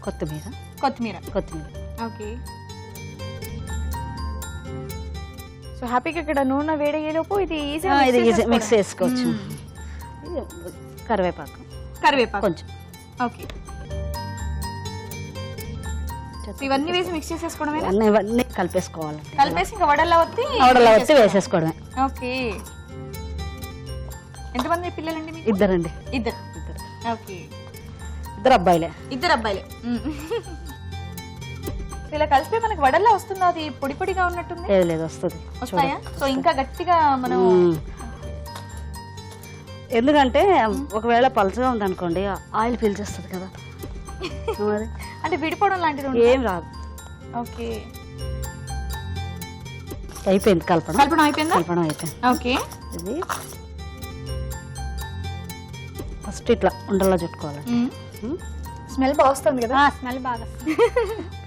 S6: కొత్తిమీర,
S2: కొత్తిమీర,
S6: కొత్తిమీర,
S2: ఓకే. సో హ్యాపీగా ఇక్కడ నూనె వేడయ్యేలోపు ఇది
S6: ఇది మిక్స్ చేసుకోవచ్చు. కరివేపాకు,
S2: కరివేపాకు
S6: కొంచెం,
S2: ఓకే. ఇవన్నీ వేసి మిక్స్ చేసేసుకోవడమే,
S6: ఇవన్నీ కలిపేసుకోవాలండి.
S2: కలిపేసి ఇంకా వడల్లో వత్తి
S6: వచ్చి వేసేసుకోవడమే.
S2: ఓకే. ఎంతమంది పిల్లలండి మీకు?
S6: ఇద్దరండి.
S2: ఇద్దరు. ఓకే,
S6: ఇద్దరు అబ్బాయిలే.
S2: ఇద్దరు అబ్బాయిలే. సో ఇలా కలిపి మనకి వడల్లో వస్తుంది, అది పొడి పొడిగా ఉన్నట్టుంది.
S6: లేదు, వస్తుంది.
S2: వస్తాయా? సో ఇంకా గట్టిగా మనం,
S6: ఎందుకంటే ఒకవేళ పలచగా ఉందనుకోండి ఆయిల్ పీల్చేస్తుంది కదా. మరి
S2: అంటే విడిపోవడం లాంటిది
S6: ఏం రాదు.
S2: ఓకే,
S6: అయిపోయింది కలపడం.
S2: కలపడం అయిపోయిందా?
S6: కలపడం అయిపోయింది.
S2: ఓకే,
S6: ఇది ఫస్ట్ ఇట్లా ఉండలా చుట్టుకోవాలి.
S2: స్మెల్ బాగా వస్తుంది కదా.
S5: స్మెల్ బాగా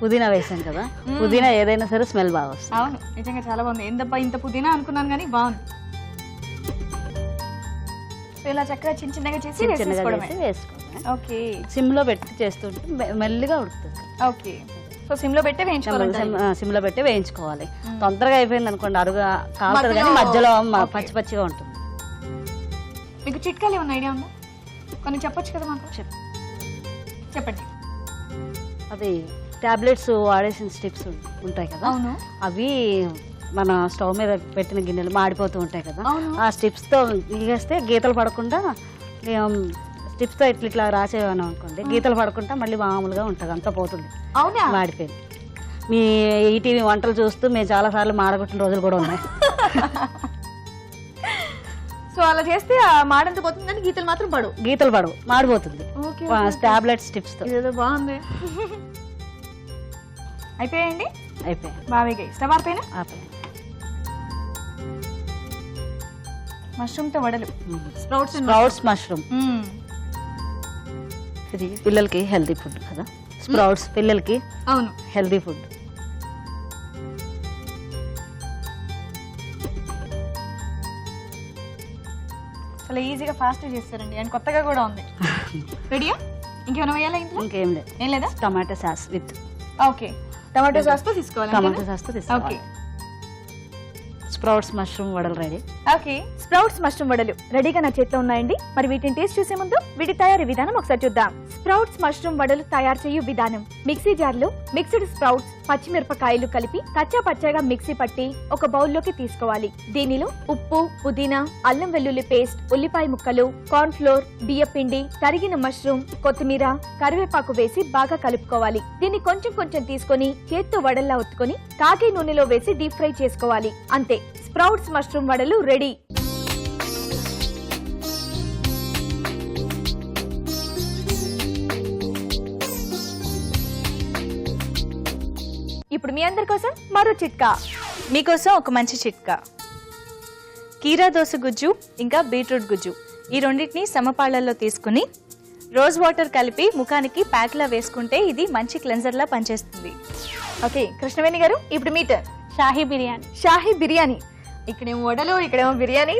S6: పుదీనా వేసాం కదా, పుదీనా ఏదైనా సరే స్మెల్ బాగా వస్తుంది.
S2: అవును, నిజంగా చాలా బాగుంది. ఎంతబ్బా ఇంత పుదీనా అనుకున్నాను కానీ బాగుంది. సో ఇలా చక్కగా చిన్న చిన్నగా చేసి
S6: చిన్నగా
S2: వేసుకోవడమే.
S6: చేసి వేసుకోవాలి.
S2: ఓకే,
S6: సిమ్ లో పెట్టి చేస్తుంటే మెల్లిగా ఉడుకుతుంది.
S2: ఓకే. సో సిమ్ లో పెట్టి వేయించుకోవాలి.
S6: సిమ్ లో పెట్టి వేయించుకోవాలి. తొందరగా అయిపోయింది అనుకోండి అరుగా కాలుతుంది, కానీ మధ్యలో పచ్చి పచ్చిగా ఉంటుంది.
S2: మీకు చిట్కాలు ఏమన్నా ఐడియా ఉందా? కొన్ని చెప్పొచ్చు కదా మాకు. చెప్పండి.
S6: అది టాబ్లెట్స్ వాడేసిన స్టిప్స్ ఉంటాయి కదా,
S2: అవును,
S6: అవి మన స్టవ్ మీద పెట్టిన గిన్నెలు మాడిపోతూ ఉంటాయి కదా,
S2: అవును.
S6: ఆ స్టిప్స్తో గీగేస్తే గీతలు పడకుండా, స్టిప్స్తో ఇట్లా రాసేవాను అనుకోండి గీతలు పడకుండా మళ్ళీ మామూలుగా ఉంటుంది, అంతా పోతుంది.
S2: అవునా?
S6: మాడిపోయింది. మీ ఈటీవీ వంటలు చూస్తూ మేము చాలాసార్లు మాడగొట్టిన రోజులు కూడా ఉన్నాయి.
S2: సో అలా చేస్తే ఆ మాడంత పోతుంది కానీ గీతలు మాత్రం పడవు.
S6: గీతలు పడవు, మాడిపోతుంది.
S2: ఓకే
S6: టాబ్లెట్ స్టిప్స్ తో
S2: ఇదేదో బాగుంది. అయిపోయాయండి,
S6: అయిపోయాయి.
S2: బాగా స్టవ్ ఆరిపోయినా.
S6: ఆపేయండి.
S2: మష్రూమ్ తో వడలు, స్ప్రౌట్స్
S6: స్ప్రౌట్స్ మష్రూమ్. ఇది పిల్లలకి హెల్తీ ఫుడ్ కదా. స్ప్రౌట్స్ పిల్లలకి
S2: అవును
S6: హెల్తీ ఫుడ్.
S2: చాలా ఈజీగా ఫాస్ట్ చేస్తారండి అండ్ కొత్తగా కూడా ఉంది. రెడీయా? ఇంకేమైనా వేయాలా ఇంట్లో?
S6: ఇంకేం లేదు,
S2: ఏం లేదా?
S6: Tomato sauce with
S2: okay, tomato sauce తో తీసుకోవాలి.
S6: టమాటో సాస్ తో తీసుకోవాలి.
S2: ఓకే
S6: స్ప్రౌట్స్ మష్రూమ్ వడలు రెడీ.
S2: ఓకే, స్ప్రౌట్స్ మష్రూమ్ వడలు రెడీగా నా చేతిలో ఉన్నాయండి. మరి వీటిని టేస్ట్ చూసే ముందు వీటి తయారీ విధానం ఒకసారి చూద్దాం. స్ప్రౌట్స్ మష్రూమ్ వడలు తయారు చేయు విధానం. మిక్సీ జార్ లో మిక్స్డ్ స్ప్రౌట్స్, పచ్చిమిరపకాయలు కలిపి కచ్చా పచ్చగా మిక్సీ పట్టి ఒక బౌల్లోకి తీసుకోవాలి. దీనిలో ఉప్పు, పుదీనా, అల్లం వెల్లుల్లి పేస్ట్, ఉల్లిపాయ ముక్కలు, కార్న్ ఫ్లోర్, బియ్య పిండి, తరిగిన మష్రూమ్, కొత్తిమీర, కరివేపాకు వేసి బాగా కలుపుకోవాలి. దీన్ని కొంచెం కొంచెం తీసుకొని చేత్తో వడల్లా ఒత్తుకొని కాగే నూనెలో వేసి డీప్ ఫ్రై చేసుకోవాలి. అంతే, స్ప్రౌట్స్ మష్రూమ్ వడలు రెడీ. ఇప్పుడు మీ అందరి కోసం మరో చిట్కా.
S4: మీకోసం ఒక మంచి చిట్కా. కీరా దోస గుజ్జు ఇంకా బీట్రూట్ గుజ్జు ఈ రెండింటిని సమపాళ్లలో తీసుకుని రోజ్ వాటర్ కలిపి ముఖానికి ప్యాక్లా వేసుకుంటే ఇది మంచి క్లెన్జర్లా పనిచేస్తుంది.
S2: ఓకే కృష్ణవేణి గారు, ఇప్పుడు మీ టర్న్.
S5: షాహీ బిర్యానీ.
S2: షాహీ బిర్యానీ. ఇక్కడేమో వడలు, ఇక్కడేమో బిర్యానీ.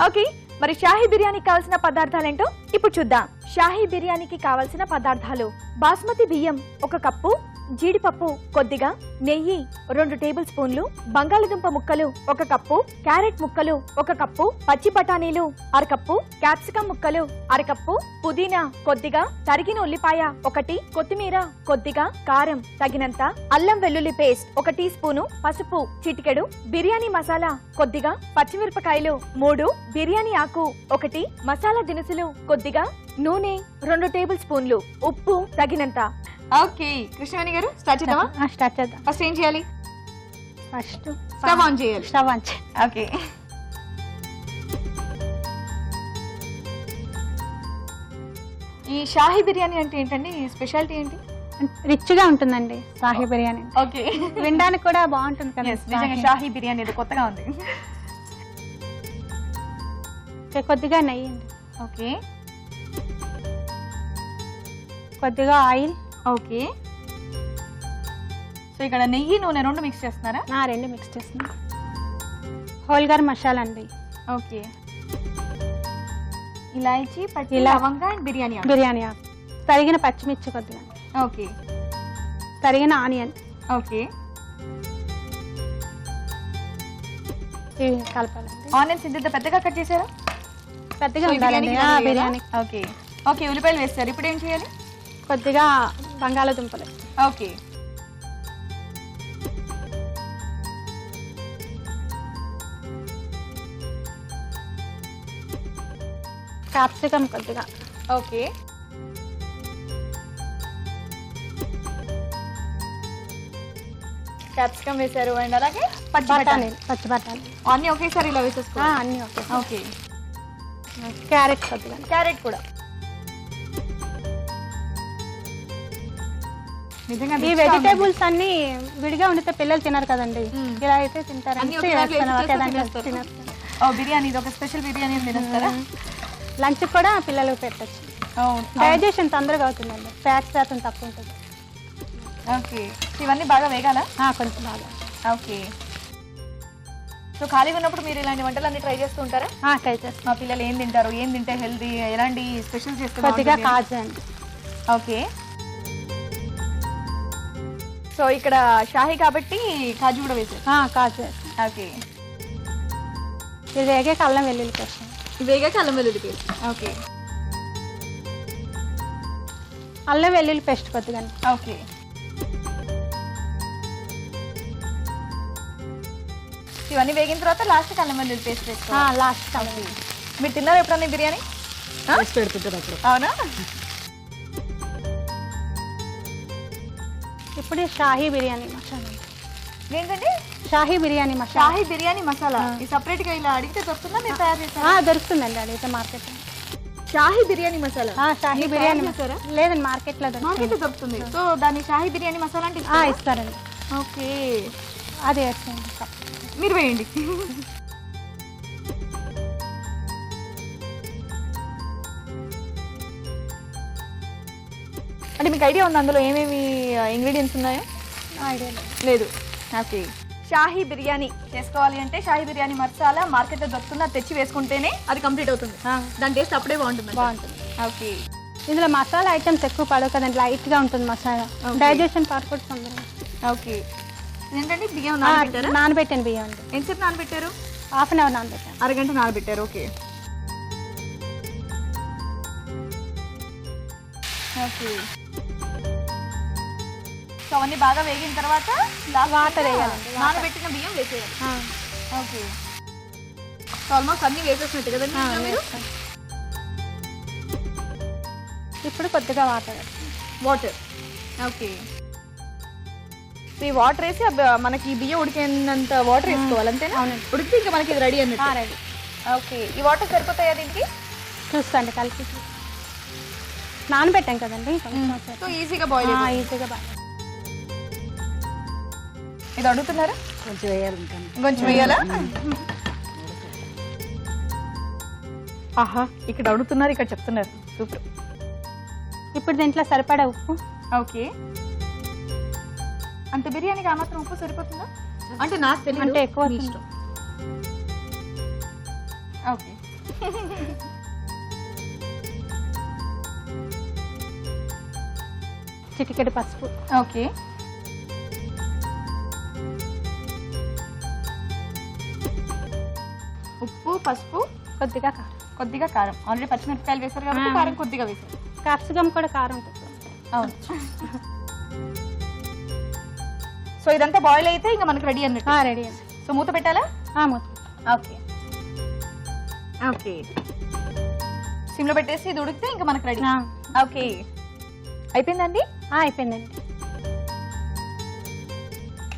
S2: ఓకే, మరి షాహీ బిర్యానీకి కావాల్సిన పదార్థాలు ఏంటో ఇప్పుడు చూద్దాం. షాహీ బిర్యానీకి కావాల్సిన పదార్థాలు: బాస్మతి బియ్యం 1 కప్పు, జీడిపప్పు కొద్దిగా, నెయ్యి 2 టేబుల్ స్పూన్లు, బంగాళదుంప ముక్కలు 1 కప్పు, క్యారెట్ ముక్కలు 1 కప్పు, పచ్చి బఠానీలు 1/2 కప్పు, క్యాప్సికం ముక్కలు 1/2 కప్పు, పుదీనా కొద్దిగా, తరిగిన ఉల్లిపాయ 1, కొత్తిమీర కొద్దిగా, కారం తగినంత, అల్లం వెల్లుల్లి పేస్ట్ 1 టీ స్పూను, పసుపు చిటికెడు, బిర్యానీ మసాలా కొద్దిగా, పచ్చిమిరపకాయలు 3, బిర్యానీ ఆకు 1, మసాలా దినుసులు కొద్దిగా, నూనె 2 టేబుల్ స్పూన్లు, ఉప్పు తగినంత. ఓకే కృష్ణవేణి గారు, స్టార్ట్ చేద్దామా?
S5: స్టార్ట్ చేద్దాం.
S2: ఫస్ట్ ఏం చేయాలి?
S5: ఫస్ట్
S2: స్టవ్ ఆన్ చేయాలి.
S5: స్టవ్ ఆన్ చేయాలి.
S2: ఓకే, ఈ షాహీ బిర్యానీ అంటే ఏంటండి? స్పెషాలిటీ ఏంటి?
S5: రిచ్ గా ఉంటుందండి షాహీ బిర్యానీ.
S2: ఓకే,
S5: వినడానికి కూడా బాగుంటుంది కదా.
S2: నిజంగా షాహీ బిర్యానీ ఏదో కొత్తగా ఉంది.
S5: ఓకే, కొద్దిగా నెయ్యి అండి,
S2: ఓకే
S5: కొద్దిగా ఆయిల్.
S2: ఓకే, సో ఇక్కడ నెయ్యి, నూనె 2 మిక్స్ చేస్తున్నారా?
S5: 2 మిక్స్ చేస్తున్నాం. హోల్ గరం మసాలా అండి.
S2: ఓకే, ఇలాయచీ, పచ్చి
S5: ఇలా-
S2: లవంగా అండ్ బిర్యానీ ఆకు.
S5: బిర్యానీ ఆకు, తరిగిన పచ్చిమిర్చి కొద్దిగా,
S2: ఓకే
S5: తరిగిన ఆనియన్
S2: ఓకే,
S5: ఇవి కలపాలండి.
S2: ఆనియన్స్ ఇంత పెద్దగా కట్ చేశారా?
S5: పెద్దగా
S2: సో ఈ
S5: ఉండాలండి
S2: బిర్యానీకి రెడీ
S5: బిర్యానీ.
S2: కదా? ఓకే ఓకే, ఉల్లిపాయలు వేస్తారు. ఇప్పుడు ఏం చేయాలి?
S5: కొద్దిగా బంగాళాదుంపలు,
S2: ఓకే
S5: క్యాప్సికం కొద్దిగా,
S2: ఓకే, క్యాప్సికమ్ వేశారు అండ్ అలాగే పచ్చి బఠానీ.
S5: పచ్చి బఠానీ
S2: అన్ని ఒకేసారి ఇలా వేసేసుకో.
S5: అన్ని ఓకే.
S2: ఓకే,
S5: క్యారెట్ కొద్దిగా,
S2: క్యారెట్ కూడా. నిజంగా
S5: ఈ వెజిటేబుల్స్ అన్ని విడిగా ఉండితే పిల్లలు తినరు కదండి. ఇలా అయితే తింటారు.
S2: అన్ని ఒకే దాంట్లో వేసి తినేస్తారు. ఓ బిర్యానీ, ఇది ఒక స్పెషల్ బిర్యానీ తినేస్తారా?
S5: లంచ్ కూడా పిల్లలకు పెట్టచ్చు. డైజెషన్ తొందరగా అవుతుందండి, ఫ్యాట్ శాతం తక్కువ ఉంటుంది.
S2: ఓకే, ఇవన్నీ బాగా వేగాలా?
S5: కొంచెం బాగా.
S2: ఓకే, సో ఖాళీగా ఉన్నప్పుడు మీరు ఇలాంటి వంటలన్నీ ట్రై చేస్తూ ఉంటారా?
S5: ట్రై చేస్తాం.
S2: మా పిల్లలు ఏం తింటారు, ఏం తింటే హెల్తీ, ఎలాంటి స్పెషల్ చేస్తారు?
S5: కొద్దిగా కాజు అండి.
S2: ఓకే, సో ఇక్కడ షాహీ కాబట్టి కాజు కూడా వేసారు.
S5: కాజు వేస్తాం.
S2: ఓకే,
S5: ఇది వేగాక అల్లం వెల్లుల్లి పేస్ట్.
S2: వేగాక అల్లం వెల్లుల్లి పేస్ట్. ఓకే
S5: అల్లం వెల్లుల్లి పేస్ట్ కొద్దిగా.
S2: ఓకే, ఇవన్నీ వేగిన తర్వాత లాస్ట్ అల్లం వెల్లుల్లి పేస్ట్ వేసుకోవాలి.
S5: లాస్ట్.
S2: మీరు తిన్నారా ఎప్పుడన్నా బిర్యానీ?
S6: పెడుతుంటారు అప్పుడు.
S2: అవునా?
S5: ఇప్పుడు షాహీ బిర్యానీ మసాలా.
S2: ఏంటండి?
S5: షాహీ బిర్యానీ మసాలా
S2: షాహీ బిర్యానీ మసాలా ఈ సపరేట్ గా ఇలా అడిగితే దొరుకుతుందా మీరు తయారు చేస్తారా?
S5: దొరుకుతుందండి అదైతే మార్కెట్.
S2: షాహీ బిర్యానీ మసాలా
S5: షాహీ
S2: మీరు
S5: బిర్యానీ
S2: తయారు చేస్తారా?
S5: లేదండి మార్కెట్లో
S2: మార్కెట్ లో దొరుకుతుంది. సో దాన్ని షాహీ బిర్యానీ మసాలా అంటే ఇస్తారా?
S5: ఇస్తారండి.
S2: ఓకే,
S5: అది వేసేయండి.
S2: మీరు వేయండి. అంటే మీకు ఐడియా ఉంది అందులో ఏమేమి ఇంగ్రీడియంట్స్ ఉన్నాయో?
S5: ఐడియా లేదు.
S2: లేదు. ఓకే, షాహీ బిర్యానీ చేసుకోవాలి అంటే షాహీ బిర్యానీ మసాలా మార్కెట్లో దొరుకుతుంది, అది తెచ్చి వేసుకుంటేనే అది కంప్లీట్ అవుతుంది. దాని టేస్ట్ అప్పుడే బాగుంటుంది.
S5: బాగుంటుంది.
S2: ఓకే,
S5: ఇందులో మసాలా ఐటమ్స్ ఎక్కువ పడవు కదండి, లైట్గా ఉంటుంది మసాలా. డైజెషన్ పర్పస్ తొందరగా.
S2: ఓకే. ఏంటంటే బియ్యం నానబెట్టారా?
S5: నానబెట్టాను బియ్యం అండి.
S2: ఎంతసేపు నానబెట్టారు?
S5: హాఫ్ అన్ అవర్ నానబెట్టాను.
S2: అరగంట నానబెట్టారు. Okay okay. సో అవన్నీ బాగా వేగిన తర్వాత
S5: వాటర్ వేయాలండి.
S2: నానబెట్టిన బియ్యం వేసేయాలి. ఓకే, సో ఆల్మోస్ట్ అన్ని వేసేసినట్టు కదండి మీరు?
S5: ఇప్పుడు కొద్దిగా వాటర్.
S2: వాటర్. ఓకే, ఈ వాటర్ వేసి మనకి ఈ బియ్యం ఉడికేంత వాటర్ వేసుకోవాలి అంతేనా?
S5: అవునండి.
S2: ఉడికితే ఇంకా మనకి ఇది రెడీ అన్నట్టు.
S5: రెడీ.
S2: ఓకే, ఈ వాటర్ సరిపోతాయా దీనికి?
S5: చూస్తాండి కలిపి. నానబెట్టాం కదండి,
S2: సో ఈజీగా బాయిల్
S5: ఈజీగా బాగా.
S2: ఇది అడుగుతున్నారా?
S6: కొంచెం వేయాలి ఇంకా.
S2: కొంచెం వేయాలా? ఆహా, ఇక్కడ అడుగుతున్నారు, ఇక్కడ చెప్తున్నారు. సూపర్.
S5: ఇప్పుడు దీంట్లో సరిపడా ఉప్పు.
S2: ఓకే, అంత బిర్యానీకి ఆ మాత్రం ఉప్పు సరిపోతుందా? అంటే నాకు తెలియదు,
S5: అంటే ఎక్కువ
S2: మీ
S5: అవుతుంది.
S2: ఇష్టం. ఓకే,
S5: చిటికెడు పసుపు.
S2: ఓకే, ఉప్పు, పసుపు,
S5: కొద్దిగా కారం.
S2: కొద్దిగా కారం. ఆల్రెడీ పచ్చిమిరపకాయలు వేశారు కాబట్టి కారం కొద్దిగా వేశారు.
S5: క్యాప్సికమ్ కూడా కారం ఉంటుంది.
S2: అవును. సో ఇదంతా బాయిల్ అయితే ఇంకా మనకి రెడీ అన్నట్టు.
S5: రెడీ అండి.
S2: సో మూత పెట్టాలా?
S5: మూత.
S2: ఓకే ఓకే, సిమ్లో పెట్టేసి ఇది ఉడికితే ఇంకా మనకి రెడీ. ఓకే, అయిపోయిందండి.
S5: అయిపోయిందండి.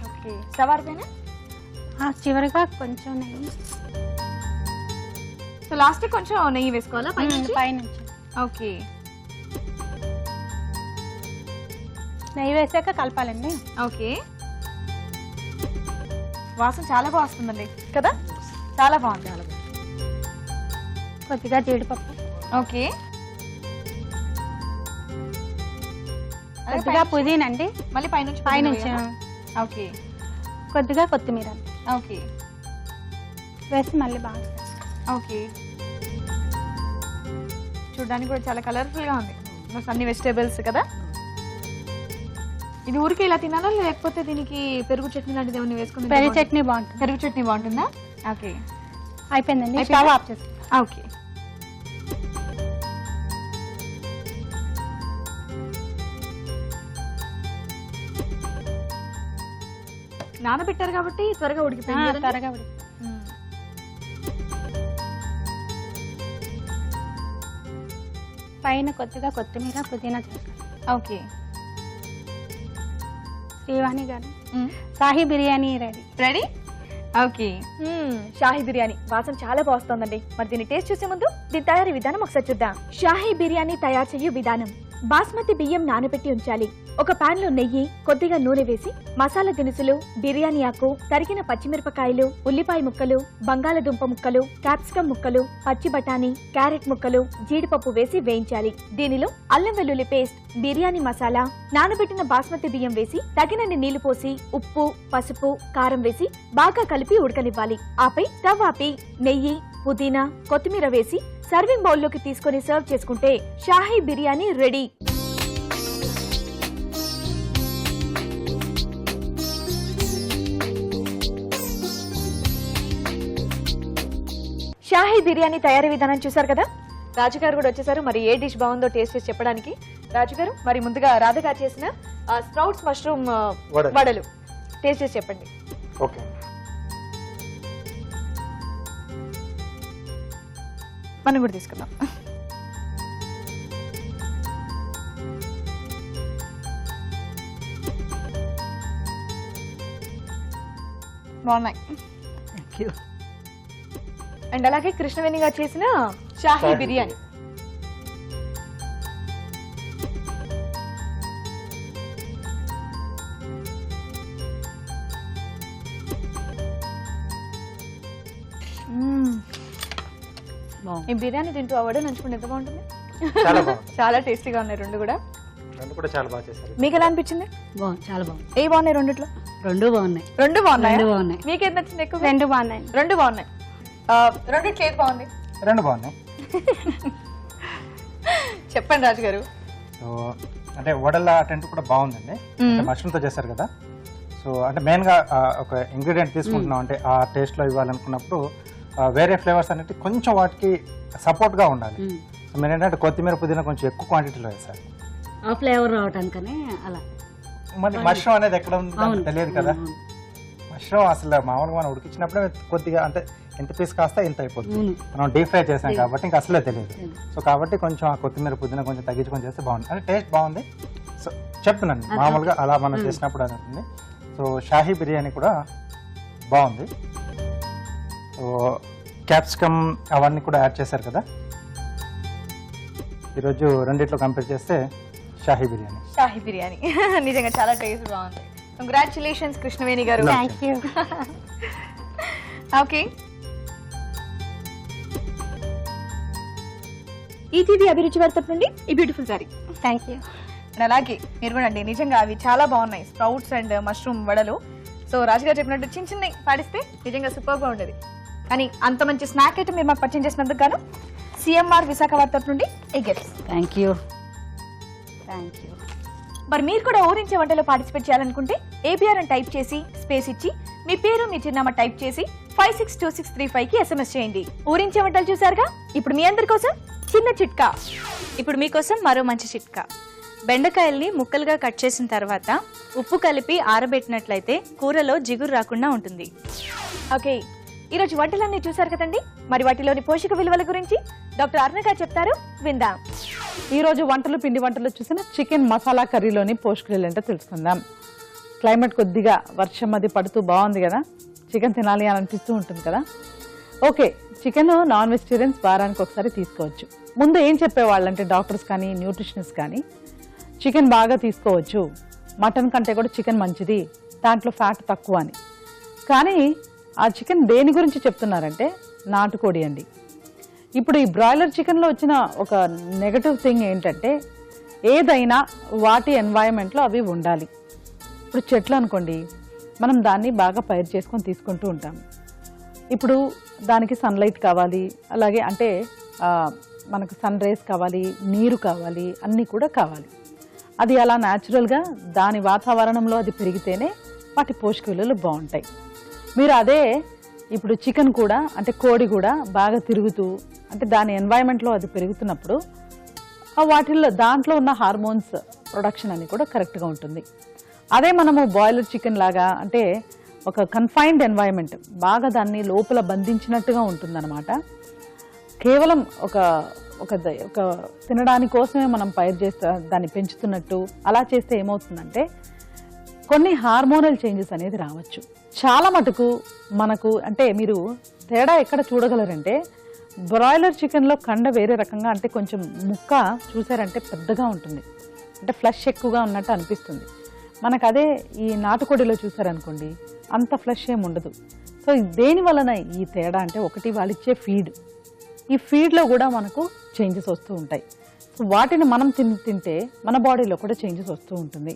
S2: ఓకే, సవార్ పైన
S5: చివరిగా కొంచెం నెయ్యి.
S2: సో లాస్ట్ కొంచెం నెయ్యి వేసుకోవాలా పైనుంచి?
S5: పైనుంచి
S2: ఓకే,
S5: నెయ్యి వేసాక కలపాలండి.
S2: ఓకే. వాసన చాలా బాగా వస్తుందండి కదా, చాలా బాగుంది.
S5: కొద్దిగా జీడిపప్పు.
S2: ఓకే,
S5: కొద్దిగా పుదీనా అండి.
S2: మళ్ళీ పైనుంచి
S5: పైనుంచి
S2: ఓకే,
S5: కొద్దిగా కొత్తిమీర అండి
S2: ఓకే
S5: వేసి మళ్ళీ బాగా.
S2: ఓకే, చూడడానికి కూడా చాలా కలర్ఫుల్ గా ఉంది. అన్ని వెజిటేబుల్స్ కదా. ఇది ఊరికే ఇలా తినాలా లేకపోతే దీనికి పెరుగు చట్నీ లాంటిది ఏమైనా వేసుకుని?
S5: పెరుగు చట్నీ బాగుంటుంది.
S2: పెరుగు చట్నీ బాగుంటుందా? ఓకే,
S5: అయిపోయిందండి.
S2: అయిపోయిందా?
S5: స్టవ్ ఆఫ్ చేస్తాం.
S2: ఓకే, నానబెట్టారు కాబట్టి త్వరగా ఉడికిపోయింది కదండి?
S5: త్వరగా ఉడికి. పైన కొద్దిగా కొత్తిమీర పుదీనా చేస్తాం.
S2: ఓకే,
S5: శ్రీవాణి గారు Shahi biryani ready.
S2: Ready. Okay, Shahi biryani వాసన చాలా బాగుందండి. మరి దీన్ని టేస్ట్ చూసే ముందు దీని తయారీ విధానం ఒకసారి చూద్దాం. షాహీ బిర్యానీ తయారు చేయు విధానం. బాస్మతి బియ్యం నానబెట్టి ఉంచాలి. ఒక పాన్ లో నెయ్యి, కొద్దిగా నూనె వేసి మసాలా దినుసులు, బిర్యానీ ఆకు, తరిగిన పచ్చిమిరపకాయలు, ఉల్లిపాయ ముక్కలు, బంగాళదుంప ముక్కలు, క్యాప్సికం ముక్కలు, పచ్చి బఠానీ, క్యారెట్ ముక్కలు, జీడిపప్పు వేసి వేయించాలి. దీనిలో అల్లం వెల్లుల్లి పేస్ట్, బిర్యానీ మసాలా, నానబెట్టిన బాస్మతి బియ్యం వేసి తగినన్ని నీళ్లు పోసి ఉప్పు, పసుపు, కారం వేసి బాగా కలిపి ఉడకనివ్వాలి. ఆపై స్టవ్ ఆపి నెయ్యి, పుదీనా, కొత్తిమీర వేసి సర్వింగ్ బౌల్లోకి తీసుకొని సర్వ్ చేసుకుంటే షాహీ బిర్యానీ రెడీ. షాహీ బిర్యానీ తయారీ విధానం చూసారు కదా. రాజుగారు కూడా వచ్చేసారు. మరి ఏ డిష్ బాగుందో టేస్ట్ చేసి చెప్పడానికి. రాజుగారు, మరి ముందుగా రాధ గారు చేసిన స్ప్రౌట్స్ మష్రూమ్ వడలు టేస్ట్ చేసి చెప్పండి.
S3: ఓకే,
S2: మనం కూడా తీసుకుందాం. బాగున్నాయి. అండ్ అలాగే కృష్ణవేణి గారు చేసిన షాహీ బిర్యానీ. ఈ బిర్యానీ తింటూ అవ్వడం నంచుకుంటే ఎంత బాగుంటుంది.
S3: చాలా బాగుంది,
S2: చాలా టేస్టీగా ఉన్నాయి రెండు కూడా.
S3: రెండు కూడా చాలా బాగా చేశారు.
S2: మీకు ఎలా అనిపించింది?
S6: బాగుంది, చాలా బాగుంది.
S2: ఏ బాగున్నాయి రెండిట్లో?
S6: రెండు బాగున్నాయి.
S2: రెండు బాగున్నాయి.
S6: రెండు బాగున్నాయి.
S2: మీకు ఏది నచ్చింది ఎక్కువ?
S5: రెండు బాగున్నాయి.
S2: రెండు బాగున్నాయి. రెండిట్లో ఏది బాగుంది?
S3: రెండు బాగున్నాయి.
S2: చెప్పండి రాజు గారు.
S3: సో అంటే వడల టెంట్ కూడా బాగుందండి. మష్రూమ్తో చేశారు కదా. సో అంటే మెయిన్గా ఒక ఇంగ్రీడియంట్ తీసుకుంటున్నాం అంటే ఆ టేస్ట్లో ఇవ్వాలనుకున్నప్పుడు వేరే ఫ్లేవర్స్ అనేవి కొంచెం వాటికి సపోర్ట్గా ఉండాలి. సో మీరు ఏంటంటే కొత్తిమీర పుదీనా కొంచెం ఎక్కువ క్వాంటిటీలో వేస్తారు,
S6: ఆ ఫ్లేవర్ రావటానికనే అలా.
S3: మళ్ళీ మష్రూమ్ అనేది ఎక్కడ ఉంది తెలియదు కదా. మష్రూమ్ అసలు మామూలుగా మనం ఉడికించినప్పుడే కొద్దిగా అంటే ఇంత పీస్ కాస్త ఇంత అయిపోతుంది. మనం డీప్ ఫ్రై చేసాం కాబట్టి ఇంకా అసలే తెలియదు. సో కాబట్టి కొంచెం ఆ కొత్తిమీర పుదీనా కొంచెం తగ్గించుకొని చేస్తే బాగుంది. అంటే టేస్ట్ బాగుంది. సో చెప్తున్నాను మామూలుగా అలా మనం చేసినప్పుడు అది ఉంటుంది. సో షాహీ బిర్యానీ కూడా బాగుంది. సో క్యాప్సికమ్ అవన్నీ కూడా యాడ్ చేశారు కదా. ఈరోజు రెండిట్లో కంపేర్ చేస్తే షాహీ బిర్యానీ.
S2: షాహీ బిర్యానీ నిజంగా చాలా టేస్ట్ బాగుంది. కంగ్రాచులేషన్స్ కృష్ణవేణి గారు.
S5: Thank you.
S2: ఓకే, ఈటీవీ అభిరుచి వారి తరపు నుండి ఈ beautiful sorry.
S5: Thank you.
S2: And అలాగే మీరు కూడా అండి నిజంగా అవి చాలా బాగున్నాయి, స్ప్రౌట్స్ అండ్ మష్రూమ్ వడలు. సో రాజుగారు చెప్పినట్టు చిన్న చిన్నవి పాడిస్తే నిజంగా సూపర్గా ఉండేది. కానీ అంత మంచి స్నాక్ అయితే మీరు మాకు పరిచయం చేసినందుకు గాను సిఎంఆర్ విశాఖ వారి తరపు నుండి ఈ gifts.
S6: Thank you. Thank you.
S2: మరి మీరు కూడా ఊరించే వంటలో పార్టిసిపేట్ చేయాలనుకుంటే ఏబిఆర్ అని టైప్ చేసి స్పేస్ ఇచ్చి మీ పేరు మీ చిరునామా టైప్ చేసి 562635 కి SMS చేయండి. ఊరించే వంటలు చూసారుగా, ఇప్పుడు మీ అందరి కోసం చిన్న చిట్కా.
S4: ఇప్పుడు మీకోసం మరో మంచి చిట్కా. బెండకాయల్ని ముక్కలుగా కట్ చేసిన తర్వాత ఉప్పు కలిపి ఆరబెట్టినట్లయితే కూరలో జిగురు రాకుండా ఉంటుంది.
S2: ఓకే, ఈరోజు వంటలన్నీ చూసారు కదండి. మరి వాటిలోని పోషక విలువల గురించి డాక్టర్ అరుణ గారు చెప్తారు, విందాం.
S7: ఈ రోజు వంటలు పిండి వంటలు చూసిన చికెన్ మసాలా కర్రీలోని పోషకాలు ఏంటో తెలుసుకుందాం. క్లైమేట్ కొద్దిగా వర్షం అది పడుతూ బాగుంది కదా, చికెన్ తినాలి అని అనిపిస్తూ ఉంటుంది కదా. ఓకే, చికెన్ నాన్ వెజిటేరియన్స్ వారానికి ఒకసారి తీసుకోవచ్చు. ముందు ఏం చెప్పేవాళ్ళంటే డాక్టర్స్ కానీ న్యూట్రిషనిస్ట్ కానీ చికెన్ బాగా తీసుకోవచ్చు, మటన్ కంటే కూడా చికెన్ మంచిది, దాంట్లో ఫ్యాట్ తక్కువ అని. కానీ ఆ చికెన్ దేని గురించి చెప్తున్నారంటే నాటుకోడి అండి. ఇప్పుడు ఈ బ్రాయిలర్ చికెన్లో వచ్చిన ఒక నెగటివ్ థింగ్ ఏంటంటే ఏదైనా వాటి ఎన్వైరన్మెంట్లో అవి ఉండాలి. ఇప్పుడు చెట్లు అనుకోండి, మనం దాన్ని బాగా పైరు చేసుకొని తీసుకుంటూ ఉంటాం. ఇప్పుడు దానికి సన్లైట్ కావాలి, అలాగే అంటే మనకు సన్ రేస్ కావాలి, నీరు కావాలి, అన్నీ కూడా కావాలి. అది అలా న్యాచురల్గా దాని వాతావరణంలో అది పెరిగితేనే వాటి పోషక విలువలు బాగుంటాయి. మీరు అదే ఇప్పుడు చికెన్ కూడా అంటే కోడి కూడా బాగా తిరుగుతూ అంటే దాని ఎన్వైరన్మెంట్లో అది పెరుగుతున్నప్పుడు వాటిల్లో దాంట్లో ఉన్న హార్మోన్స్ ప్రొడక్షన్ అని కూడా కరెక్ట్గా ఉంటుంది. అదే మనము బాయిలర్ చికెన్ లాగా అంటే ఒక కన్ఫైన్డ్ ఎన్వైరన్మెంట్ బాగా దాన్ని లోపల బంధించినట్టుగా ఉంటుందన్నమాట. కేవలం ఒక ఒక ఒక తినడానికి కోసమే మనం పైరు చేస్తే దాన్ని పెంచుతున్నట్టు అలా చేస్తే ఏమవుతుందంటే కొన్ని హార్మోనల్ చేంజెస్ అనేది రావచ్చు. చాలా మటుకు మనకు అంటే మీరు తేడా ఎక్కడ చూడగలరంటే బ్రాయిలర్ చికెన్లో కండ వేరే రకంగా అంటే కొంచెం ముక్క చూసారంటే పెద్దగా ఉంటుంది, అంటే ఫ్లష్ ఎక్కువగా ఉన్నట్టు అనిపిస్తుంది. మనకు అదే ఈ నాటుకోడిలో చూసారనుకోండి అంత ఫ్లష్ ఏమి ఉండదు. సో దేని వలన ఈ తేడా అంటే ఒకటి వాళ్ళిచ్చే ఫీడ్, ఈ ఫీడ్లో కూడా మనకు చేంజెస్ వస్తూ ఉంటాయి. సో వాటిని మనం తింటే మన బాడీలో కూడా చేంజెస్ వస్తూ ఉంటుంది.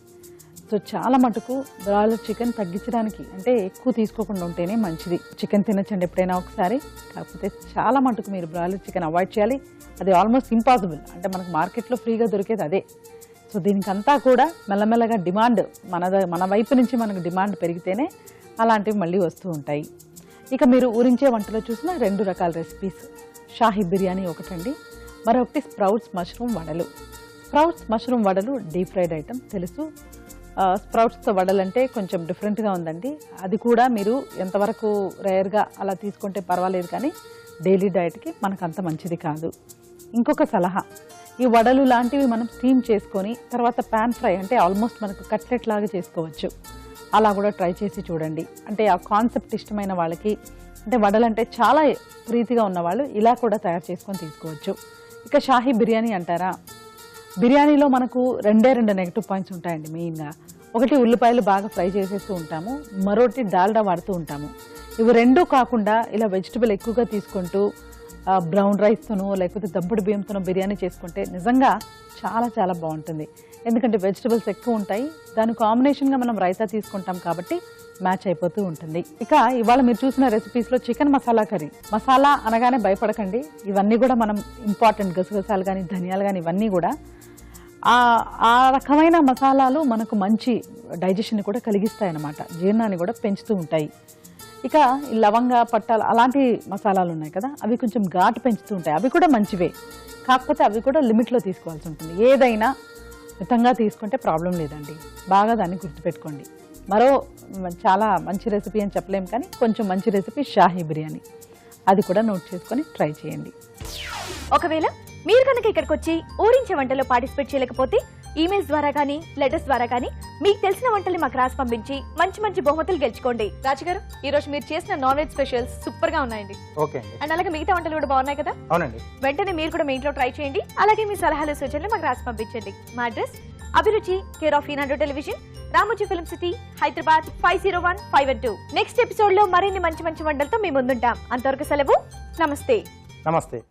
S7: సో చాలా మటుకు బ్రాయిలర్ చికెన్ తగ్గించడానికి అంటే ఎక్కువ తీసుకోకుండా ఉంటేనే మంచిది. చికెన్ తినచ్చండి ఎప్పుడైనా ఒకసారి, కాకపోతే చాలా మటుకు మీరు బ్రాయిలర్ చికెన్ అవాయిడ్ చేయాలి. అది ఆల్మోస్ట్ ఇంపాసిబుల్, అంటే మనకు మార్కెట్లో ఫ్రీగా దొరికేది అదే. సో దీనికంతా కూడా మెల్లమెల్లగా డిమాండ్ మన వైపు నుంచి మనకు డిమాండ్ పెరిగితేనే అలాంటివి మళ్ళీ వస్తూ ఉంటాయి. ఇక మీరు ఊరించే వంటలో చూసిన 2 రకాల రెసిపీస్, షాహీ బిర్యానీ ఒకటండి, మరొకటి స్ప్రౌట్స్ మష్రూమ్ వడలు. స్ప్రౌట్స్ మష్రూమ్ వడలు డీప్ ఫ్రైడ్ ఐటమ్ తెలుసు. స్ప్రౌట్స్తో వడలు అంటే కొంచెం డిఫరెంట్గా ఉందండి. అది కూడా మీరు ఎంతవరకు రేర్గా అలా తీసుకుంటే పర్వాలేదు, కానీ డైలీ డైట్కి మనకు అంత మంచిది కాదు. ఇంకొక సలహా, ఈ వడలు లాంటివి మనం స్టీమ్ చేసుకొని తర్వాత ప్యాన్ ఫ్రై అంటే ఆల్మోస్ట్ మనకు కట్లెట్ లాగా చేసుకోవచ్చు. అలా కూడా ట్రై చేసి చూడండి. అంటే ఆ కాన్సెప్ట్ ఇష్టమైన వాళ్ళకి, అంటే వడలంటే చాలా ప్రీతిగా ఉన్నవాళ్ళు ఇలా కూడా తయారు చేసుకొని తీసుకోవచ్చు. ఇక షాహీ బిర్యానీ అంటారా, బిర్యానీలో మనకు రెండే 2 నెగిటివ్ పాయింట్స్ ఉంటాయండి మెయిన్గా. ఒకటి ఉల్లిపాయలు బాగా ఫ్రై చేసేస్తూ ఉంటాము, మరొకటి డాల్డా వాడుతూ ఉంటాము. ఇవి రెండూ కాకుండా ఇలా వెజిటబుల్ ఎక్కువగా తీసుకుంటూ బ్రౌన్ రైస్తోనో లేకపోతే దంపుడు బియ్యంతోనో బిర్యానీ చేసుకుంటే నిజంగా చాలా చాలా బాగుంటుంది. ఎందుకంటే వెజిటబుల్స్ ఎక్కువ ఉంటాయి, దాని కాంబినేషన్గా మనం రైతా తీసుకుంటాం కాబట్టి మ్యాచ్ అయిపోతూ ఉంటుంది. ఇక ఇవాళ మీరు చూసిన రెసిపీస్లో చికెన్ మసాలా కర్రీ, మసాలా అనగానే భయపడకండి, ఇవన్నీ కూడా మనం ఇంపార్టెంట్ గసగసాలు కానీ ధనియాలు కానీ ఇవన్నీ కూడా ఆ రకమైన మసాలాలు మనకు మంచి డైజెషన్ కూడా కలిగిస్తాయి అన్నమాట, జీర్ణాన్ని కూడా పెంచుతూ ఉంటాయి. ఇక ఈ లవంగ పట్టాలు అలాంటి మసాలాలు ఉన్నాయి కదా, అవి కొంచెం ఘాటు పెంచుతూ ఉంటాయి, అవి కూడా మంచివే, కాకపోతే అవి కూడా లిమిట్లో తీసుకోవాల్సి ఉంటుంది. ఏదైనా మితంగా తీసుకుంటే ప్రాబ్లం లేదండి, బాగా దాన్ని గుర్తుపెట్టుకోండి. మరో చాలా మంచి రెసిపీ అని చెప్పలేం కానీ కొంచెం మంచి రెసిపీ షాహీ బిర్యానీ, అది కూడా నోట్ చేసుకొని ట్రై చేయండి.
S2: ఒకవేళ మీరు కనుక ఇక్కడికి వచ్చి ఊరించే వంటలో పార్టిసిపేట్ చేయలేకపోతే ఈమెయిల్స్ ద్వారా కానీ లెటర్స్ ద్వారా కానీ మీకు తెలిసిన వంటల్ని మాకు రాసి పంపించి మంచి మంచి బహుమతులు గెలుచుకోండి. రాజుగారు, ఈ రోజు మీరు చేసిన నాన్ వెజ్ స్పెషల్స్ సూపర్ గా ఉన్నాయండి.
S3: ఓకే అండి.
S2: అండ్ అలాగే మిగతా వంటలు కూడా బాగున్నాయి కదా.
S3: అవునండి.
S2: వెంటనే మీరు కూడా మీ ఇంట్లో ట్రై చేయండి. అలాగే మీ సలహాలు సూచనలు మాకు రాసి పంపించండి. మా అడ్రస్ అభిరుచి, care of Eenadu television, Ramoji film city, Hyderabad 501512. Next episode లో మరిన్ని మంచి మంచి వంటలతో మీ ముందుంటాం. అంతవరకు సెలవు. నమస్తే.
S3: నమస్తే.